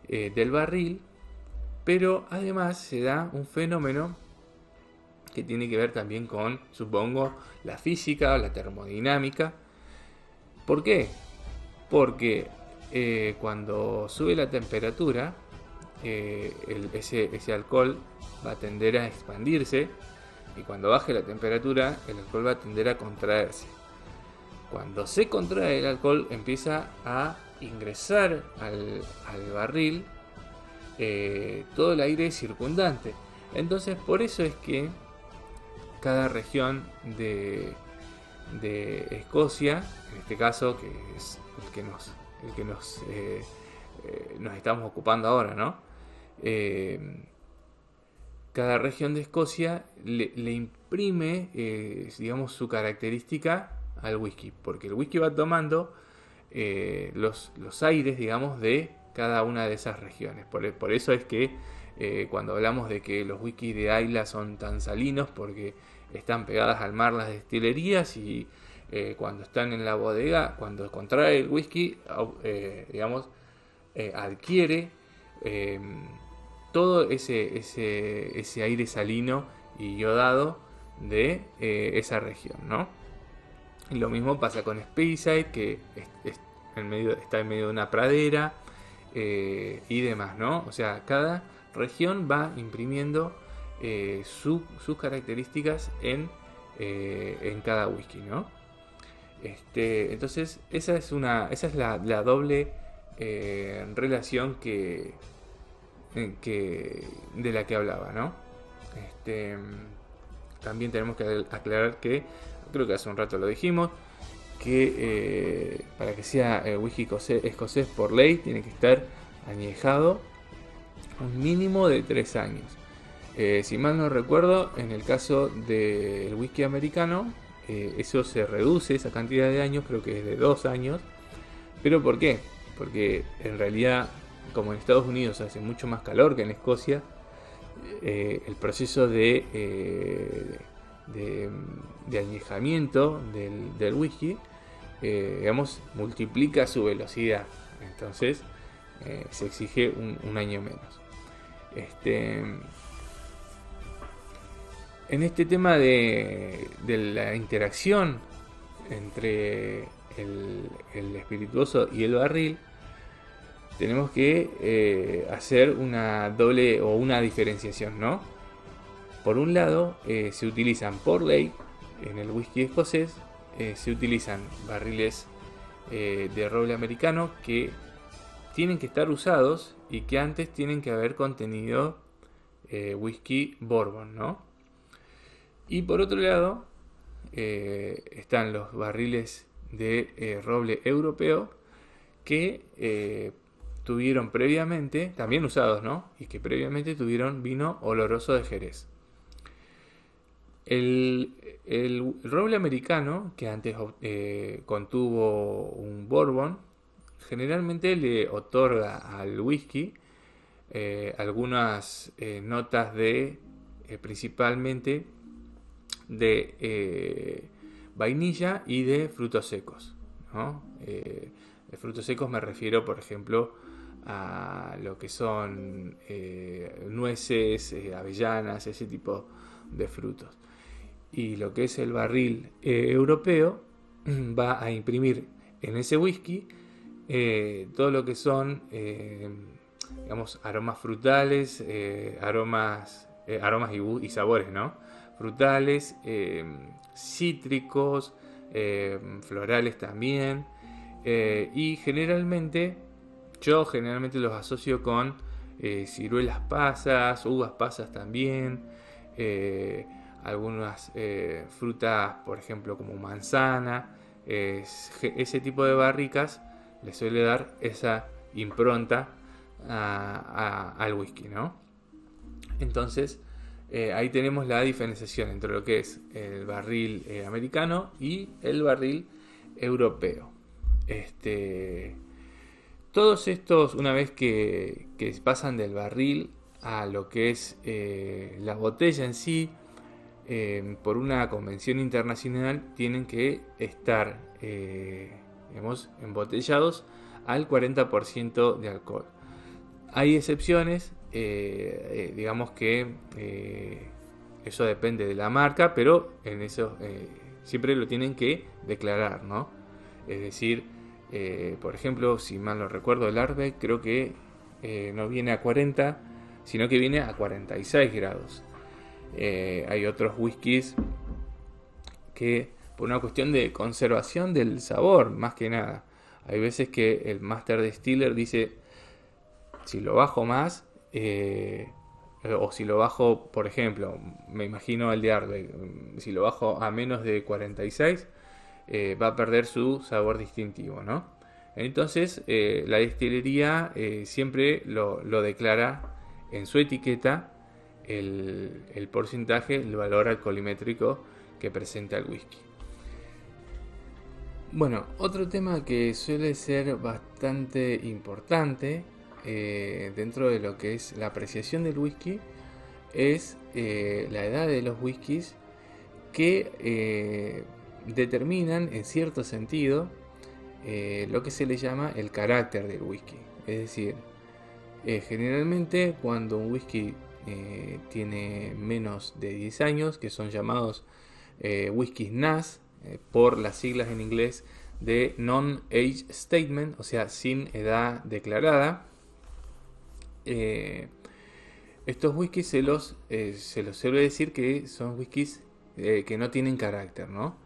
Del barril, pero además se da un fenómeno que tiene que ver también con, supongo, la física o la termodinámica. ¿Por qué? Porque cuando sube la temperatura, ese alcohol va a tender a expandirse, y cuando baje la temperatura, el alcohol va a tender a contraerse. Cuando se contrae el alcohol, empieza a ingresar al barril todo el aire circundante. Entonces, por eso es que cada región de Escocia, en este caso, que es el que nos estamos ocupando ahora, ¿no? Cada región de Escocia le imprime, digamos, su característica al whisky, porque el whisky va tomando los aires, digamos, de cada una de esas regiones. Por eso es que cuando hablamos de que los whiskies de Islay son tan salinos, porque están pegadas al mar las destilerías, y cuando están en la bodega, cuando contrae el whisky, digamos, adquiere todo ese aire salino y yodado de esa región, ¿no? Y lo mismo pasa con Speyside, que está en medio de una pradera y demás, ¿no? O sea, cada región va imprimiendo sus características en cada whisky, ¿no? Entonces, esa es la doble relación de la que hablaba, ¿no? También tenemos que aclarar que, creo que hace un rato lo dijimos, que para que sea whisky escocés por ley tiene que estar añejado un mínimo de 3 años. Si mal no recuerdo, en el caso del whisky americano, eso se reduce, esa cantidad de años, creo que es de 2 años. ¿Pero por qué? Porque en realidad, como en Estados Unidos hace mucho más calor que en Escocia, el proceso de añejamiento del whisky, digamos, multiplica su velocidad. Entonces se exige un año menos. En este tema de la interacción entre el espirituoso y el barril, tenemos que hacer una doble o una diferenciación, ¿no? Por un lado, se utilizan por ley en el whisky escocés, se utilizan barriles de roble americano que tienen que estar usados y que antes tienen que haber contenido whisky bourbon, ¿no? Y por otro lado, están los barriles de roble europeo que tuvieron previamente, también usados, ¿no? Y que previamente tuvieron vino oloroso de Jerez. El roble americano, que antes contuvo un bourbon, generalmente le otorga al whisky algunas notas principalmente de vainilla y de frutos secos, ¿no? De frutos secos me refiero, por ejemplo, a lo que son nueces, avellanas, ese tipo de frutos. Y lo que es el barril europeo va a imprimir en ese whisky todo lo que son, digamos, aromas frutales, aromas y sabores, ¿no? Frutales, cítricos, florales también. Y yo generalmente los asocio con ciruelas pasas, uvas pasas también, algunas frutas, por ejemplo, como manzana. Ese tipo de barricas le suele dar esa impronta al whisky, ¿no? Entonces, ahí tenemos la diferenciación entre lo que es el barril americano y el barril europeo. Todos estos, una vez que pasan del barril a lo que es la botella en sí, por una convención internacional, tienen que estar embotellados al 40% de alcohol. Hay excepciones, digamos que eso depende de la marca, pero en eso siempre lo tienen que declarar, ¿no? Es decir, por ejemplo, si mal no recuerdo, el Ardbeg creo que no viene a 40, sino que viene a 46 grados. Hay otros whiskies que, por una cuestión de conservación del sabor, más que nada, hay veces que el Master Distiller dice: si lo bajo más, o si lo bajo, por ejemplo, me imagino el de Ardbeg, si lo bajo a menos de 46, va a perder su sabor distintivo, ¿no? Entonces, la destilería siempre lo declara en su etiqueta el porcentaje, el valor alcoholimétrico que presenta el whisky. Bueno, otro tema que suele ser bastante importante dentro de lo que es la apreciación del whisky es la edad de los whiskies, que determinan en cierto sentido lo que se le llama el carácter del whisky. Es decir, generalmente cuando un whisky tiene menos de 10 años, que son llamados whiskies NAS, por las siglas en inglés de Non-Age Statement, o sea, sin edad declarada, estos whiskies se los suele decir que son whiskies que no tienen carácter, ¿no?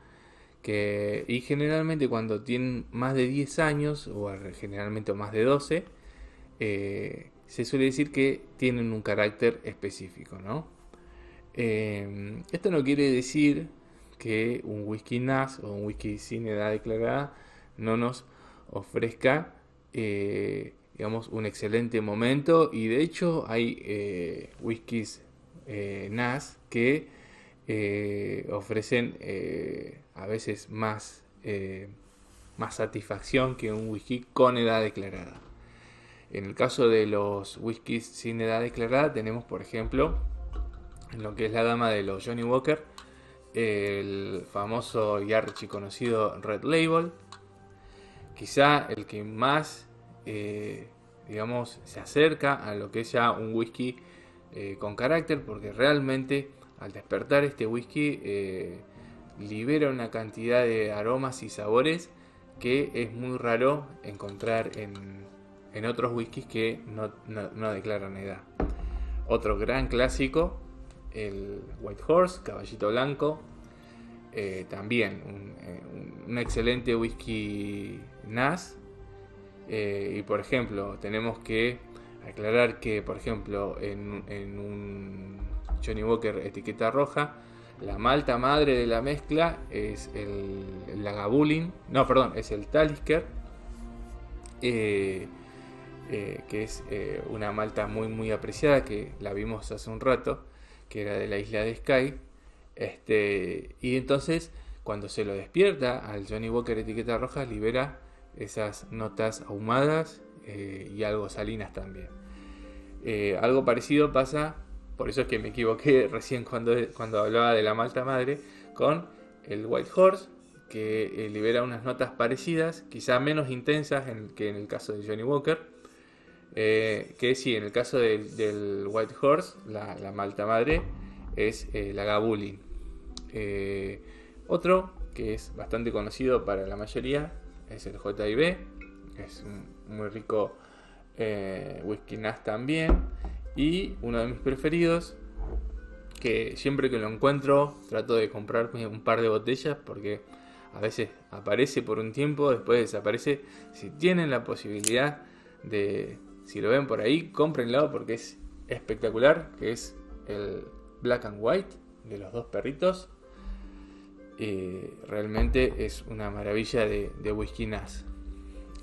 Y generalmente cuando tienen más de 10 años, o generalmente más de 12, se suele decir que tienen un carácter específico, ¿no? Esto no quiere decir que un whisky NAS o un whisky sin edad declarada no nos ofrezca, digamos, un excelente momento. Y de hecho hay whiskies NAS que ofrecen a veces más satisfacción que un whisky con edad declarada. En el caso de los whiskies sin edad declarada tenemos, por ejemplo, en lo que es la gama de los Johnnie Walker, el famoso y archiconocido Red Label, quizá el que más digamos se acerca a lo que es ya un whisky con carácter, porque realmente al despertar este whisky libera una cantidad de aromas y sabores que es muy raro encontrar en otros whiskies que no declaran edad. Otro gran clásico, el White Horse, Caballito Blanco, también un excelente whisky NAS. Y por ejemplo, tenemos que aclarar que, por ejemplo, en un Johnnie Walker etiqueta roja, la malta madre de la mezcla es el Lagavulin, es el Talisker, que es una malta muy muy apreciada, que la vimos hace un rato, que era de la isla de Skye. Y entonces, cuando se lo despierta al Johnnie Walker etiqueta roja, libera esas notas ahumadas y algo salinas también. Algo parecido pasa, por eso es que me equivoqué recién cuando hablaba de la malta madre, con el White Horse, que libera unas notas parecidas, quizá menos intensas que en el caso de Johnnie Walker. Que sí, en el caso del White Horse, la malta madre es la Lagavulin. Otro que es bastante conocido para la mayoría es el J&B, es un muy rico whisky NAS también. Y uno de mis preferidos, que siempre que lo encuentro trato de comprarme un par de botellas, porque a veces aparece por un tiempo, después desaparece. Si tienen la posibilidad si lo ven por ahí, cómprenlo porque es espectacular, que es el Black and White de los dos perritos. Realmente es una maravilla de whisky NAS.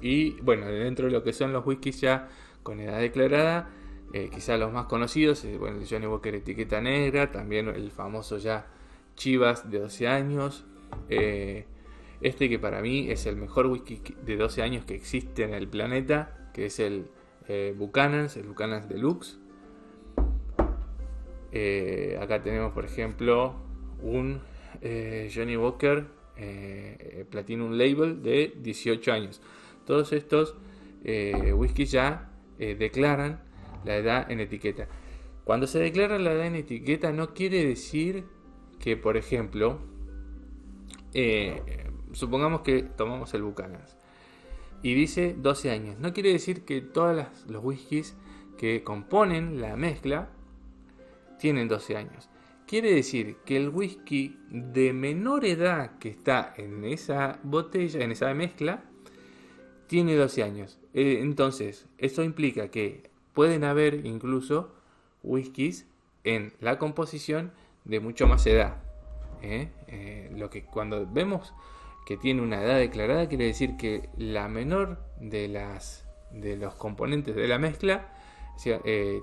Y bueno, dentro de lo que son los whiskies ya con edad declarada, quizás los más conocidos, el Johnnie Walker etiqueta negra, también el famoso ya Chivas de 12 años, que para mí es el mejor whisky de 12 años que existe en el planeta, que es el Buchanan's Deluxe. Acá tenemos por ejemplo un Johnnie Walker Platinum Label de 18 años. Todos estos whiskies ya declaran la edad en etiqueta. Cuando se declara la edad en etiqueta no quiere decir que, por ejemplo, supongamos que tomamos el Buchanan's y dice 12 años. No quiere decir que todos los whiskies que componen la mezcla tienen 12 años. Quiere decir que el whisky de menor edad que está en esa botella, en esa mezcla, tiene 12 años. Entonces, eso implica que pueden haber incluso whiskies en la composición de mucho más edad. Lo que cuando vemos que tiene una edad declarada quiere decir que la menor de los componentes de la mezcla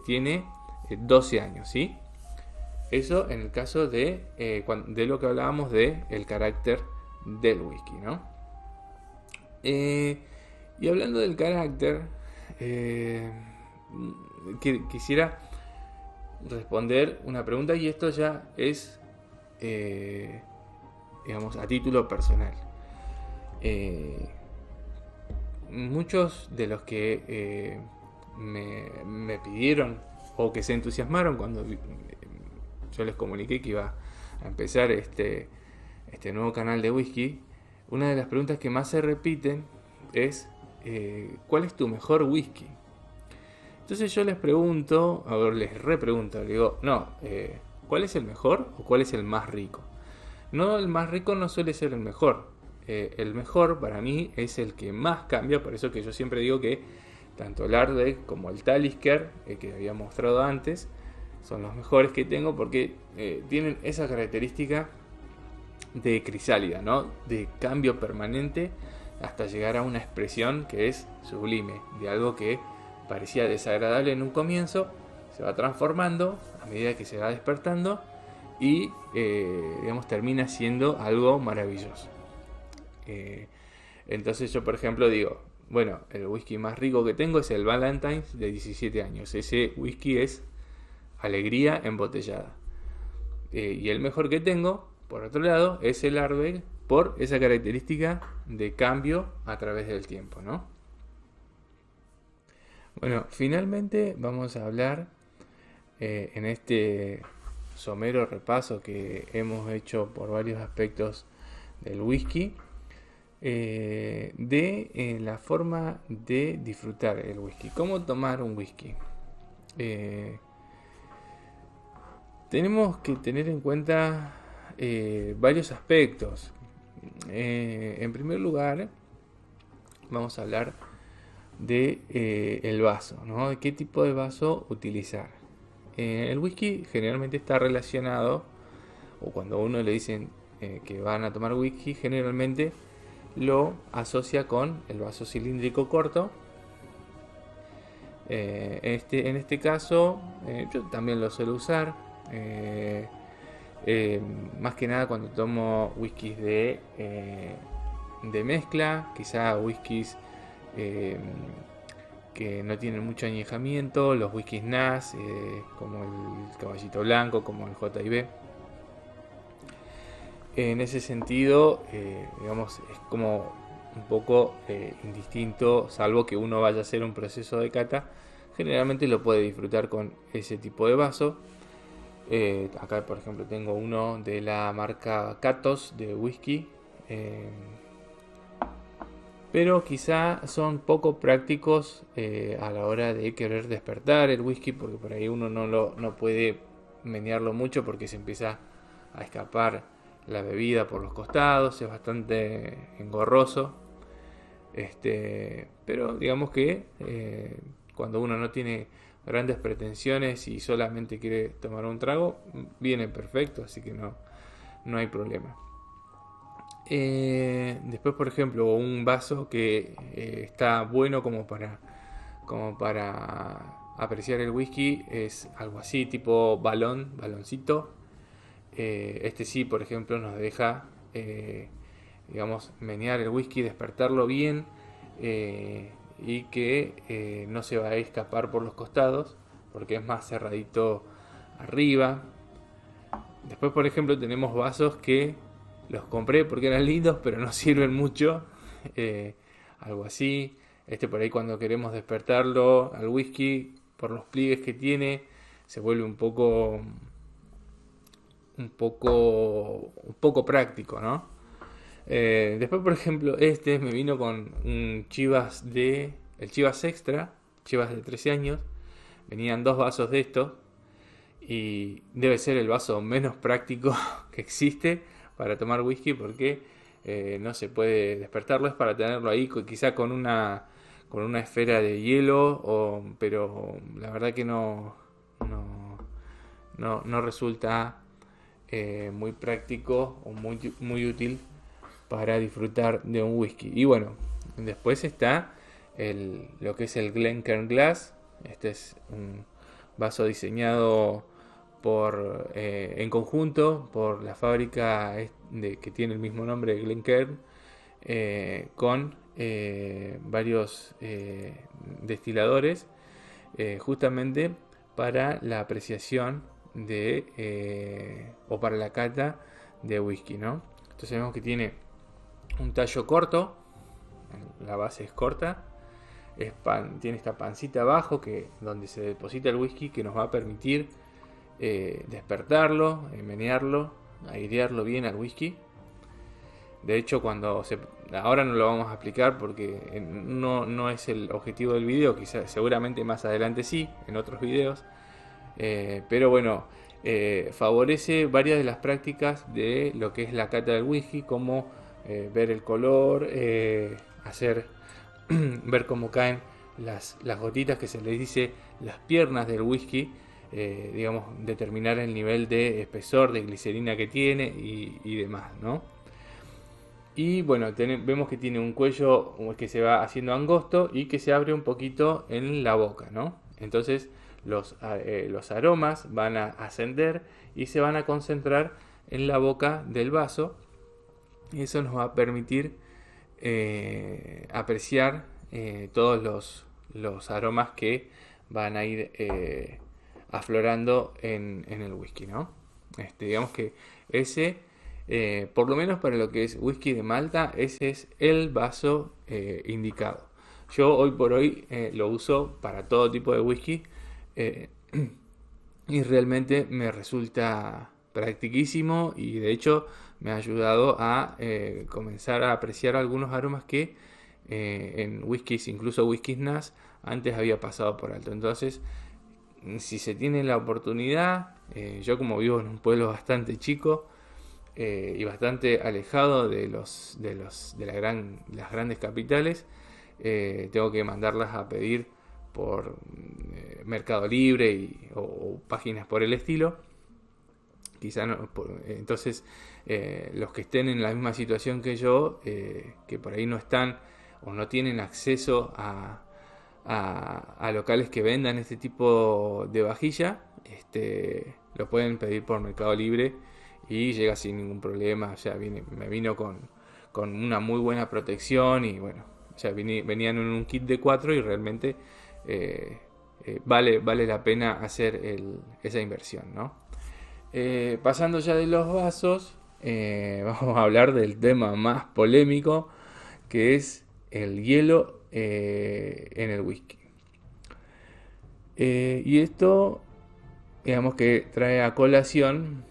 tiene 12 años, ¿sí? Eso en el caso de lo que hablábamos de el carácter del whisky, ¿no? Y hablando del carácter, quisiera responder una pregunta, y esto ya es, digamos, a título personal. Muchos de los que me pidieron o que se entusiasmaron cuando yo les comuniqué que iba a empezar este nuevo canal de whisky, una de las preguntas que más se repiten es ¿cuál es tu mejor whisky? Entonces yo les pregunto, les repregunto, les digo, ¿cuál es el mejor o cuál es el más rico? No, el más rico no suele ser el mejor. El mejor para mí es el que más cambia, por eso que yo siempre digo que tanto el Ardbeg como el Talisker, que había mostrado antes, son los mejores que tengo porque tienen esa característica de crisálida, ¿no? De cambio permanente hasta llegar a una expresión que es sublime, de algo que parecía desagradable en un comienzo, se va transformando a medida que se va despertando y digamos termina siendo algo maravilloso. Entonces yo por ejemplo digo, bueno, el whisky más rico que tengo es el Ballantine's de 17 años. Ese whisky es alegría embotellada. Y el mejor que tengo, por otro lado, es el Ardbeg, por esa característica de cambio a través del tiempo, ¿no? Bueno, finalmente vamos a hablar en este somero repaso que hemos hecho por varios aspectos del whisky, de la forma de disfrutar el whisky. ¿Cómo tomar un whisky? Tenemos que tener en cuenta varios aspectos. En primer lugar, vamos a hablar de el vaso, ¿no? De qué tipo de vaso utilizar. El whisky generalmente está relacionado, o cuando a uno le dicen que van a tomar whisky, generalmente lo asocia con el vaso cilíndrico corto. En este caso, yo también lo suelo usar. Más que nada cuando tomo whiskies de mezcla, quizá whiskies que no tienen mucho añejamiento, los whiskies NAS, como el Caballito Blanco, como el J&B. En ese sentido, digamos, es como un poco indistinto, salvo que uno vaya a hacer un proceso de cata. Generalmente lo puede disfrutar con ese tipo de vaso. Acá por ejemplo tengo uno de la marca Catos de whisky, pero quizá son poco prácticos a la hora de querer despertar el whisky, porque por ahí uno no puede menearlo mucho porque se empieza a escapar la bebida por los costados, es bastante engorroso. Pero digamos que cuando uno no tiene grandes pretensiones y solamente quiere tomar un trago, viene perfecto, así que no hay problema. Después, por ejemplo, un vaso que está bueno como para apreciar el whisky es algo así, tipo baloncito. Este sí, por ejemplo, nos deja, digamos, menear el whisky, despertarlo bien, y que no se va a escapar por los costados, porque es más cerradito arriba. Después, por ejemplo, tenemos vasos que los compré porque eran lindos, pero no sirven mucho. Eh, Algo así. Por ahí cuando queremos despertarlo al whisky, por los pliegues que tiene, se vuelve un poco práctico, ¿no? Después, por ejemplo, me vino con un el Chivas Extra, Chivas de 13 años. Venían dos vasos de estos y debe ser el vaso menos práctico que existe para tomar whisky porque no se puede despertarlo, es para tenerlo ahí quizá con una esfera de hielo, pero la verdad que no resulta muy práctico o muy útil para disfrutar de un whisky. Y bueno, después está lo que es el Glencairn Glass. Este es un vaso diseñado en conjunto por la fábrica que tiene el mismo nombre, Glencairn, con varios destiladores, justamente para la apreciación o para la cata de whisky, ¿no? Entonces vemos que tiene un tallo corto, la base es corta, tiene esta pancita abajo donde se deposita el whisky, que nos va a permitir despertarlo, menearlo, airearlo bien al whisky. De hecho, ahora no lo vamos a explicar porque no es el objetivo del video, seguramente más adelante sí, en otros videos. Pero bueno, favorece varias de las prácticas de lo que es la cata del whisky, como ver el color, ver cómo caen las gotitas, que se les dice las piernas del whisky, digamos, determinar el nivel de espesor de glicerina que tiene y demás, ¿no? Y bueno, vemos que tiene un cuello que se va haciendo angosto y que se abre un poquito en la boca, ¿no? Entonces los aromas van a ascender y se van a concentrar en la boca del vaso, y eso nos va a permitir apreciar todos los aromas que van a ir aflorando en el whisky, ¿no? Digamos que por lo menos para lo que es whisky de Malta, ese es el vaso indicado. Yo hoy por hoy lo uso para todo tipo de whisky, y realmente me resulta practiquísimo, y de hecho me ha ayudado a comenzar a apreciar algunos aromas que en whiskies, incluso whiskies NAS, antes había pasado por alto. Entonces, si se tiene la oportunidad, yo como vivo en un pueblo bastante chico y bastante alejado de las grandes capitales, tengo que mandarlas a pedir por Mercado Libre o páginas por el estilo. Quizá no, entonces los que estén en la misma situación que yo, que por ahí no están o no tienen acceso a locales que vendan este tipo de vajilla, lo pueden pedir por Mercado Libre y llega sin ningún problema. O sea, me vino con una muy buena protección, y bueno, o sea, venían en un kit de 4 y realmente vale la pena hacer esa inversión, ¿no? Pasando ya de los vasos, vamos a hablar del tema más polémico, que es el hielo en el whisky. Y esto, digamos que trae a colación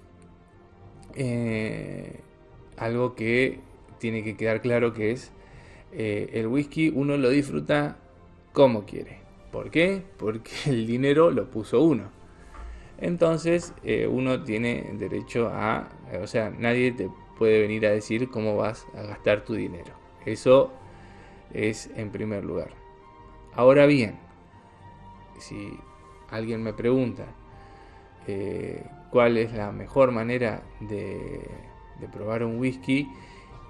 algo que tiene que quedar claro, que es el whisky uno lo disfruta como quiere. ¿Por qué? Porque el dinero lo puso uno. Entonces uno tiene derecho o sea, nadie te puede venir a decir cómo vas a gastar tu dinero. Eso es en primer lugar. Ahora bien, si alguien me pregunta cuál es la mejor manera de probar un whisky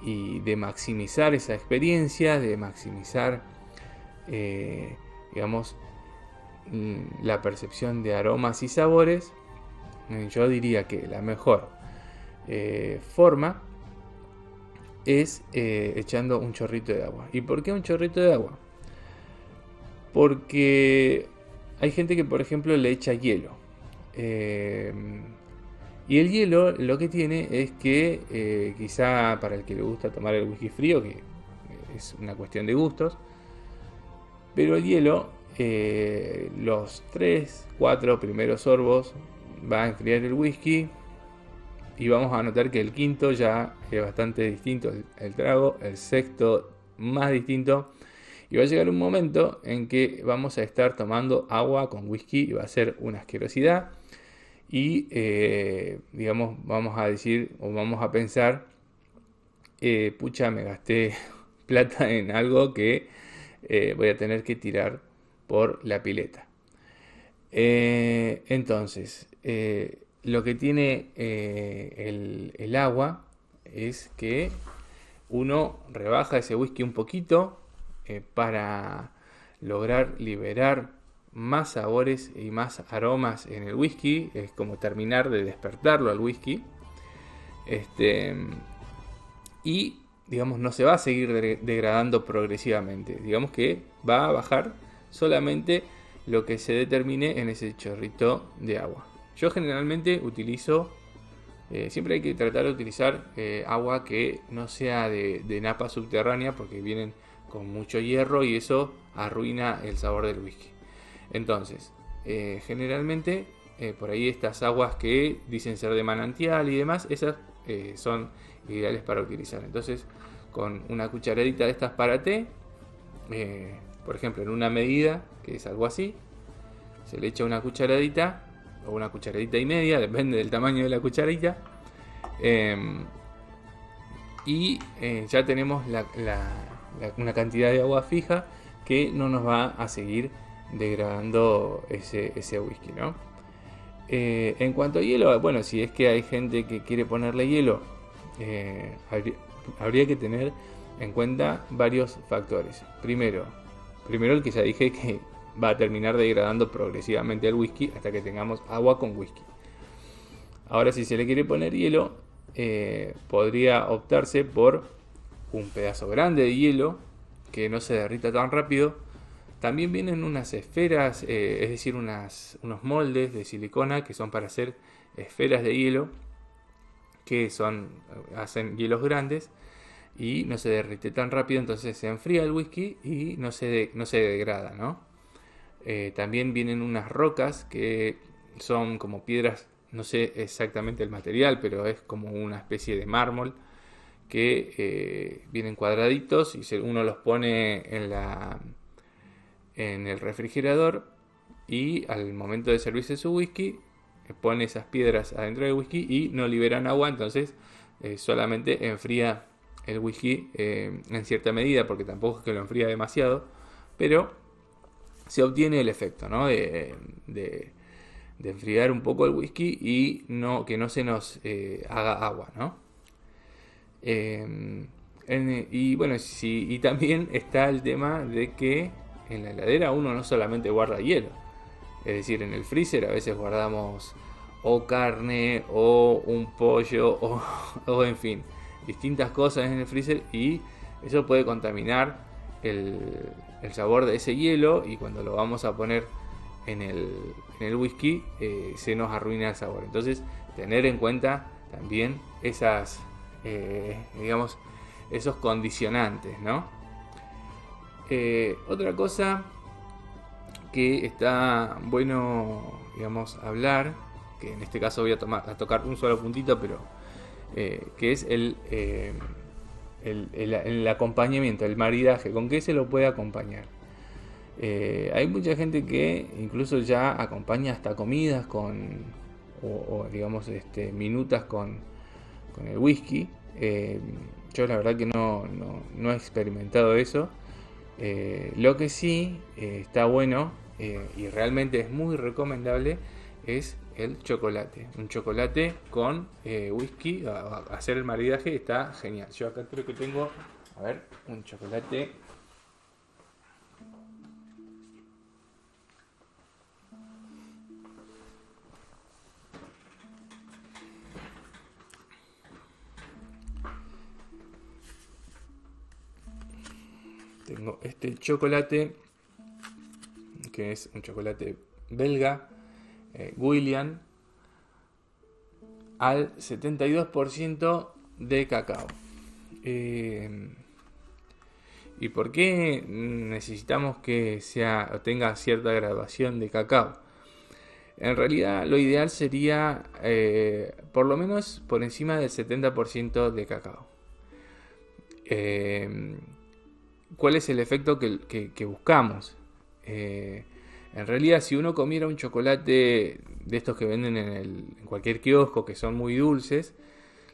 y de maximizar esa experiencia, de maximizar, digamos, la percepción de aromas y sabores, yo diría que la mejor forma es echando un chorrito de agua. ¿Y por qué un chorrito de agua? Porque hay gente que, por ejemplo, le echa hielo. Y el hielo lo que tiene es que quizá para el que le gusta tomar el whisky frío, que es una cuestión de gustos, pero el hielo, los 3-4 primeros sorbos va a enfriar el whisky y vamos a notar que el quinto ya es bastante distinto el trago, el sexto más distinto, y va a llegar un momento en que vamos a estar tomando agua con whisky y va a ser una asquerosidad. Y digamos, vamos a decir o vamos a pensar, pucha, me gasté plata en algo que voy a tener que tirar por la pileta. Entonces, lo que tiene el agua es que uno rebaja ese whisky un poquito para lograr liberar más sabores y más aromas en el whisky. Es como terminar de despertarlo al whisky. Y digamos, no se va a seguir degradando progresivamente. Digamos que va a bajar solamente lo que se determine en ese chorrito de agua. Yo generalmente utilizo, siempre hay que tratar de utilizar agua que no sea de napa subterránea, porque vienen con mucho hierro y eso arruina el sabor del whisky. Entonces, generalmente por ahí estas aguas que dicen ser de manantial y demás, esas son ideales para utilizar. Entonces, con una cucharadita de estas para té, por ejemplo, en una medida que es algo así, se le echa una cucharadita o una cucharadita y media, depende del tamaño de la cucharadita, y ya tenemos una cantidad de agua fija que no nos va a seguir degradando ese whisky, ¿no? En cuanto a hielo, bueno, si es que hay gente que quiere ponerle hielo, habría que tener en cuenta varios factores. Primero el que ya dije, que va a terminar degradando progresivamente el whisky hasta que tengamos agua con whisky. Ahora, si se le quiere poner hielo, podría optarse por un pedazo grande de hielo que no se derrita tan rápido. También vienen unas esferas, es decir, unos moldes de silicona que son para hacer esferas de hielo, que hacen hielos grandes y no se derrite tan rápido, entonces se enfría el whisky y no se degrada, ¿no? También vienen unas rocas que son como piedras, no sé exactamente el material, pero es como una especie de mármol que vienen cuadraditos y uno los pone en el refrigerador, y al momento de servirse su whisky pone esas piedras adentro del whisky y no liberan agua, entonces solamente enfría el whisky en cierta medida, porque tampoco es que lo enfría demasiado, pero se obtiene el efecto, ¿no? de enfriar un poco el whisky y que no se nos haga agua, ¿no? Y bueno, y también está el tema de que en la heladera uno no solamente guarda hielo, es decir, en el freezer a veces guardamos o carne o un pollo o en fin, distintas cosas en el freezer, y eso puede contaminar el sabor de ese hielo, y cuando lo vamos a poner en el whisky se nos arruina el sabor. Entonces, tener en cuenta también digamos, esos condicionantes, ¿no? Otra cosa que está bueno, digamos, hablar, que en este caso voy a tocar un solo puntito, pero que es el acompañamiento, el maridaje, con qué se lo puede acompañar. Hay mucha gente que incluso ya acompaña hasta comidas o digamos minutas con el whisky, Eh, yo la verdad que no he experimentado eso. Lo que sí está bueno y realmente es muy recomendable es el chocolate. Un chocolate con whisky, hacer el maridaje está genial. Yo acá creo que tengo, a ver, un chocolate. Tengo este chocolate, que es un chocolate belga, William, al 72% de cacao. ¿Y por qué necesitamos que sea o tenga cierta graduación de cacao? En realidad lo ideal sería por lo menos por encima del 70% de cacao. ¿Cuál es el efecto que buscamos? En realidad, si uno comiera un chocolate de estos que venden en cualquier kiosco, que son muy dulces,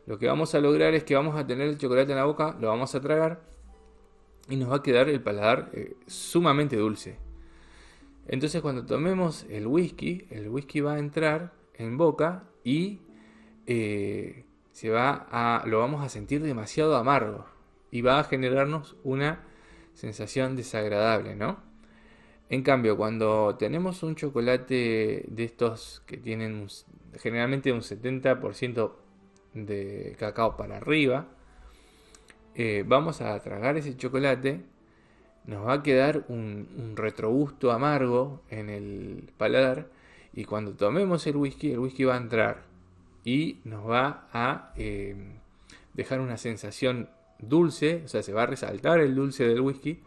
lo que vamos a lograr es que vamos a tener el chocolate en la boca, lo vamos a tragar y nos va a quedar el paladar sumamente dulce. Entonces, cuando tomemos el whisky va a entrar en boca y lo vamos a sentir demasiado amargo y va a generarnos una sensación desagradable, ¿no? En cambio, cuando tenemos un chocolate de estos que tienen generalmente un 70% de cacao para arriba, vamos a tragar ese chocolate, nos va a quedar un retrogusto amargo en el paladar y cuando tomemos el whisky va a entrar y nos va a dejar una sensación dulce, o sea, se va a resaltar el dulce del whisky,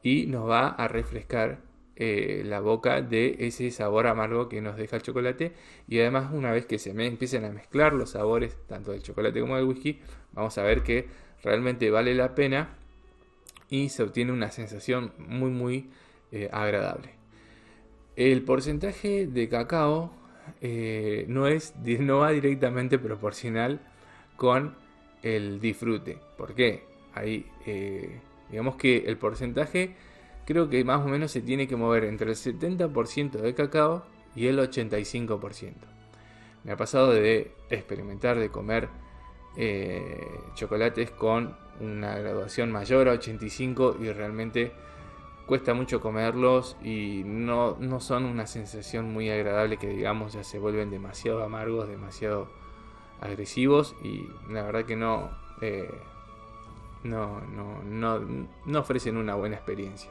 y nos va a refrescar la boca de ese sabor amargo que nos deja el chocolate. Y además, una vez que empiecen a mezclar los sabores tanto del chocolate como del whisky, vamos a ver que realmente vale la pena y se obtiene una sensación muy agradable. El porcentaje de cacao no va directamente proporcional con el disfrute. ¿Por qué? Ahí digamos que el porcentaje creo que más o menos se tiene que mover entre el 70% de cacao y el 85%. Me ha pasado de experimentar, de comer chocolates con una graduación mayor a 85 y realmente cuesta mucho comerlos y no son una sensación muy agradable, que digamos ya se vuelven demasiado amargos, demasiado agresivos y la verdad que no ofrecen una buena experiencia.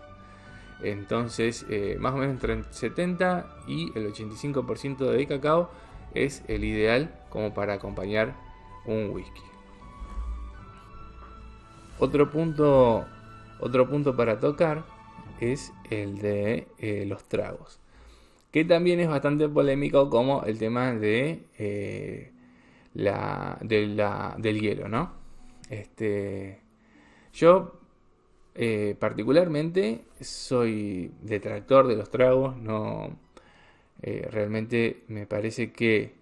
Entonces más o menos entre el 70 y el 85% de cacao es el ideal como para acompañar un whisky. Otro punto para tocar es el de los tragos, que también es bastante polémico, como el tema de del hielo, ¿no? Yo particularmente soy detractor de los tragos. No, realmente me parece que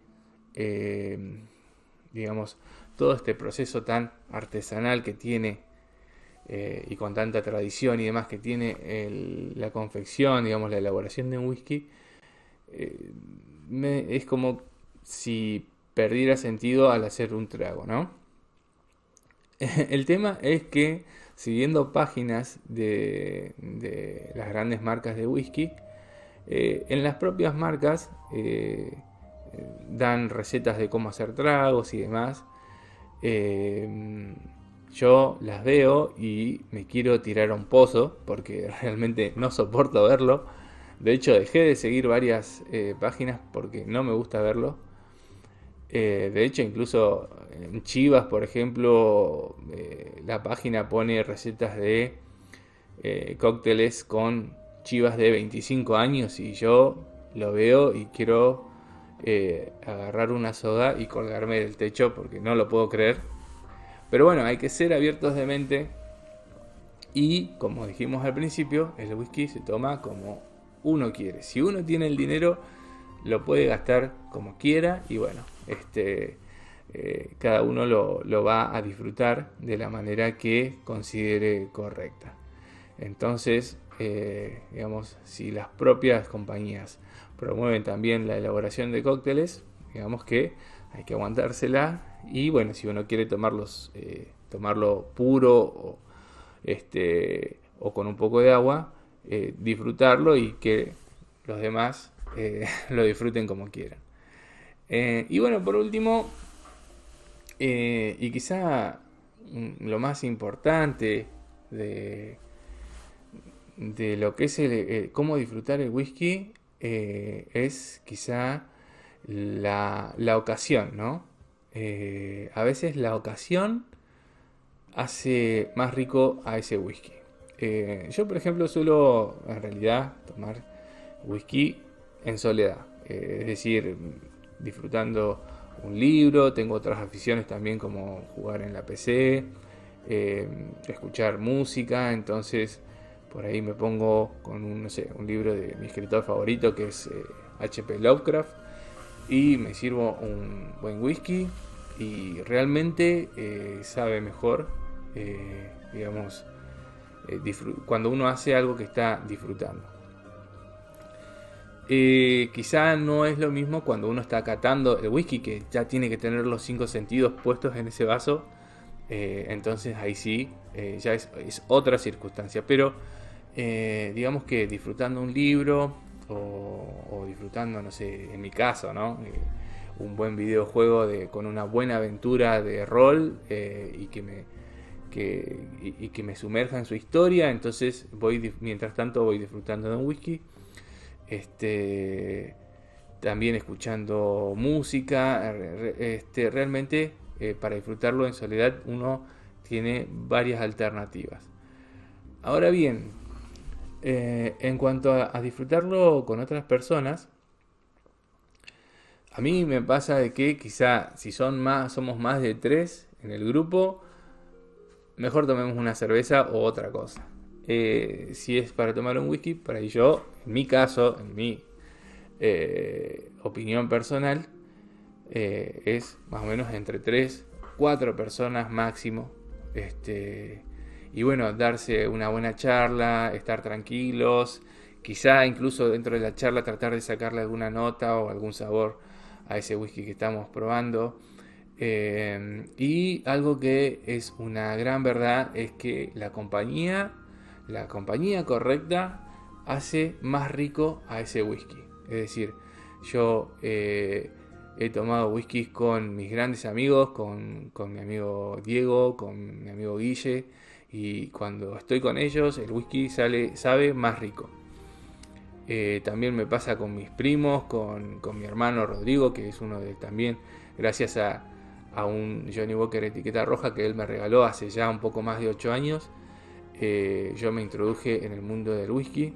digamos, todo este proceso tan artesanal que tiene y con tanta tradición y demás que tiene la confección, digamos, la elaboración de un whisky, es como si perdiera sentido al hacer un trago, ¿no? El tema es que siguiendo páginas de las grandes marcas de whisky, en las propias marcas dan recetas de cómo hacer tragos y demás. Yo las veo y me quiero tirar a un pozo porque realmente no soporto verlo. De hecho, dejé de seguir varias páginas porque no me gusta verlo. De hecho, incluso en Chivas, por ejemplo, la página pone recetas de cócteles con chivas de 25 años y yo lo veo y quiero agarrar una soga y colgarme del techo porque no lo puedo creer. Pero bueno, hay que ser abiertos de mente y, como dijimos al principio, el whisky se toma como uno quiere. Si uno tiene el dinero, lo puede gastar como quiera y bueno, cada uno lo va a disfrutar de la manera que considere correcta. Entonces, digamos, si las propias compañías promueven también la elaboración de cócteles, digamos que hay que aguantársela. Y bueno, si uno quiere tomarlo puro o con un poco de agua, disfrutarlo y que los demás lo disfruten como quieran. Y bueno, por último, y quizá lo más importante de lo que es cómo disfrutar el whisky, es quizá la ocasión, ¿no? A veces la ocasión hace más rico a ese whisky. Yo, por ejemplo, suelo en realidad tomar whisky en soledad, es decir, disfrutando un libro. Tengo otras aficiones también, como jugar en la PC, escuchar música. Entonces por ahí me pongo con un libro de mi escritor favorito, que es H.P. Lovecraft, y me sirvo un buen whisky y realmente sabe mejor, digamos, cuando uno hace algo que está disfrutando. Quizá no es lo mismo cuando uno está catando el whisky, que ya tiene que tener los 5 sentidos puestos en ese vaso. Entonces ahí sí, ya es otra circunstancia. Pero digamos que disfrutando un libro o disfrutando, no sé, en mi caso, ¿no? Un buen videojuego con una buena aventura de rol, y que me sumerja en su historia. Entonces mientras tanto voy disfrutando de un whisky. También escuchando música. Realmente, para disfrutarlo en soledad uno tiene varias alternativas. Ahora bien, en cuanto a disfrutarlo con otras personas, a mí me pasa de que quizá si somos más de 3 en el grupo, mejor tomemos una cerveza o otra cosa. Si es para tomar un whisky, para yo, en mi caso, en mi opinión personal, es más o menos entre 3, 4 personas máximo. Y bueno, darse una buena charla, estar tranquilos, quizá incluso dentro de la charla tratar de sacarle alguna nota o algún sabor a ese whisky que estamos probando. Y algo que es una gran verdad es que la compañía correcta hace más rico a ese whisky. Es decir, yo he tomado whiskies con mis grandes amigos, con mi amigo Diego, con mi amigo Guille, y cuando estoy con ellos el whisky sabe más rico. También me pasa con mis primos, con mi hermano Rodrigo, que es uno de también, gracias a un Johnny Walker etiqueta roja que él me regaló hace ya un poco más de 8 años. Yo me introduje en el mundo del whisky,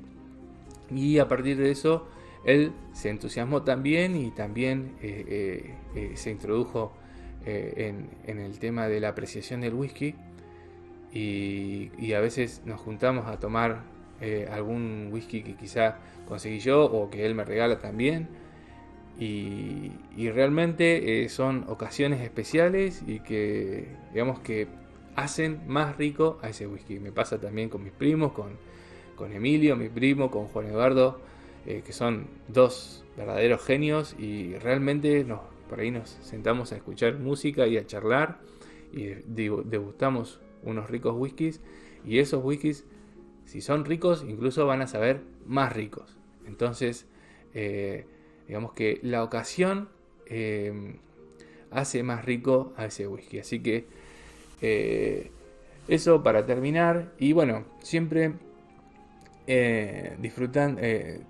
y a partir de eso él se entusiasmó también, y también se introdujo en el tema de la apreciación del whisky, y a veces nos juntamos a tomar algún whisky que quizá conseguí yo o que él me regala también, y realmente son ocasiones especiales y que, digamos, que hacen más rico a ese whisky. Me pasa también con mis primos, con Emilio, mi primo, con Juan Eduardo, que son dos verdaderos genios, y realmente por ahí nos sentamos a escuchar música y a charlar, y degustamos unos ricos whiskies, y esos whiskies, si son ricos, incluso van a saber más ricos. Entonces, digamos que la ocasión hace más rico a ese whisky. Así que eso para terminar. Y bueno, siempre disfrutan,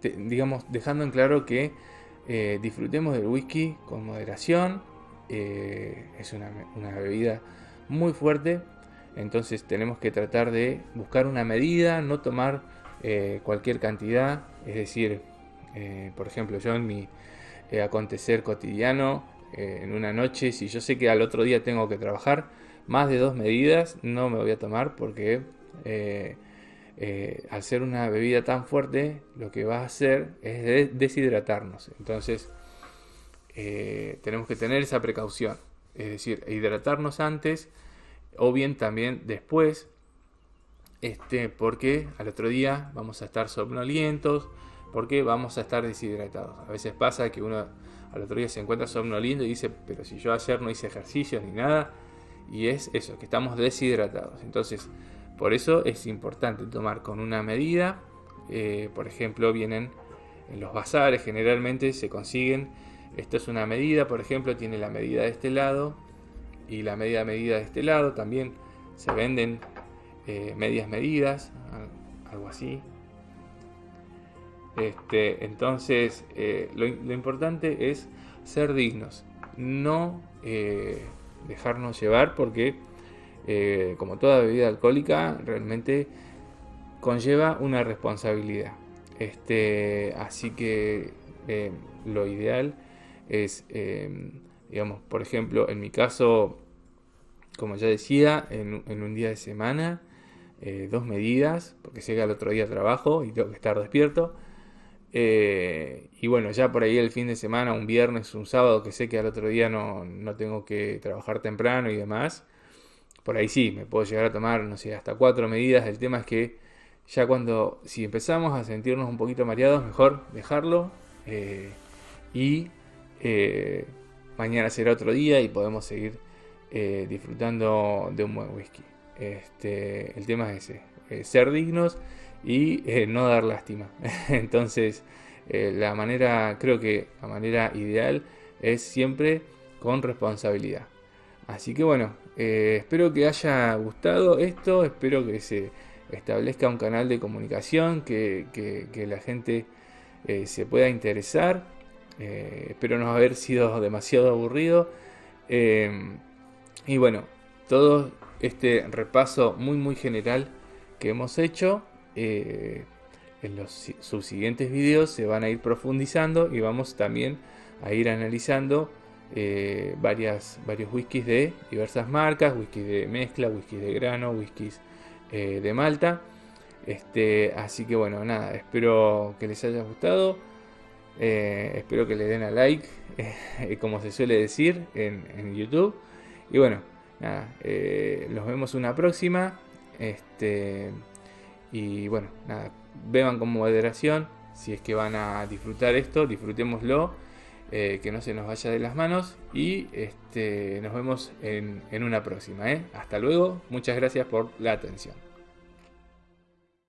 digamos, dejando en claro que disfrutemos del whisky con moderación. Es una bebida muy fuerte, entonces tenemos que tratar de buscar una medida, no tomar cualquier cantidad. Es decir, por ejemplo, yo en mi acontecer cotidiano, en una noche, si yo sé que al otro día tengo que trabajar, más de 2 medidas no me voy a tomar, porque al ser una bebida tan fuerte, lo que va a hacer es deshidratarnos. Entonces tenemos que tener esa precaución. es decir, hidratarnos antes o bien también después, porque al otro día vamos a estar somnolientos, porque vamos a estar deshidratados. A veces pasa que uno al otro día se encuentra somnoliento y dice, pero si yo ayer no hice ejercicios ni nada, y es eso, que estamos deshidratados. Entonces, por eso es importante tomar con una medida. Por ejemplo, vienen en los bazares, generalmente se consiguen, esto es una medida, por ejemplo, tiene la medida de este lado y la medida de este lado. También se venden medias medidas, algo así. Entonces, lo importante es ser dignos, no dejarnos llevar, porque como toda bebida alcohólica realmente conlleva una responsabilidad. Así que lo ideal es, digamos, por ejemplo, en mi caso, como ya decía, en un día de semana, 2 medidas, porque sé que al otro día trabajo y tengo que estar despierto. Y bueno, ya por ahí el fin de semana, un viernes, un sábado, que sé que al otro día no tengo que trabajar temprano y demás, por ahí sí, me puedo llegar a tomar, no sé, hasta 4 medidas. El tema es que ya si empezamos a sentirnos un poquito mareados, mejor dejarlo, y mañana será otro día y podemos seguir disfrutando de un buen whisky. El tema es ese, ser dignos y no dar lástima. Entonces, creo que la manera ideal es siempre con responsabilidad. Así que bueno, espero que haya gustado esto, espero que se establezca un canal de comunicación, que la gente se pueda interesar. Espero no haber sido demasiado aburrido. Y bueno, todo este repaso muy general que hemos hecho, en los subsiguientes videos se van a ir profundizando y vamos también a ir analizando varios whiskies de diversas marcas, whiskies de mezcla, whiskies de grano, whiskies de malta. Así que bueno, nada, espero que les haya gustado. Espero que le den a like, como se suele decir en YouTube. Y bueno, nada, nos vemos una próxima. Y bueno, nada, beban con moderación. Si es que van a disfrutar esto, disfrutémoslo, que no se nos vaya de las manos. Y nos vemos en una próxima. Hasta luego, muchas gracias por la atención.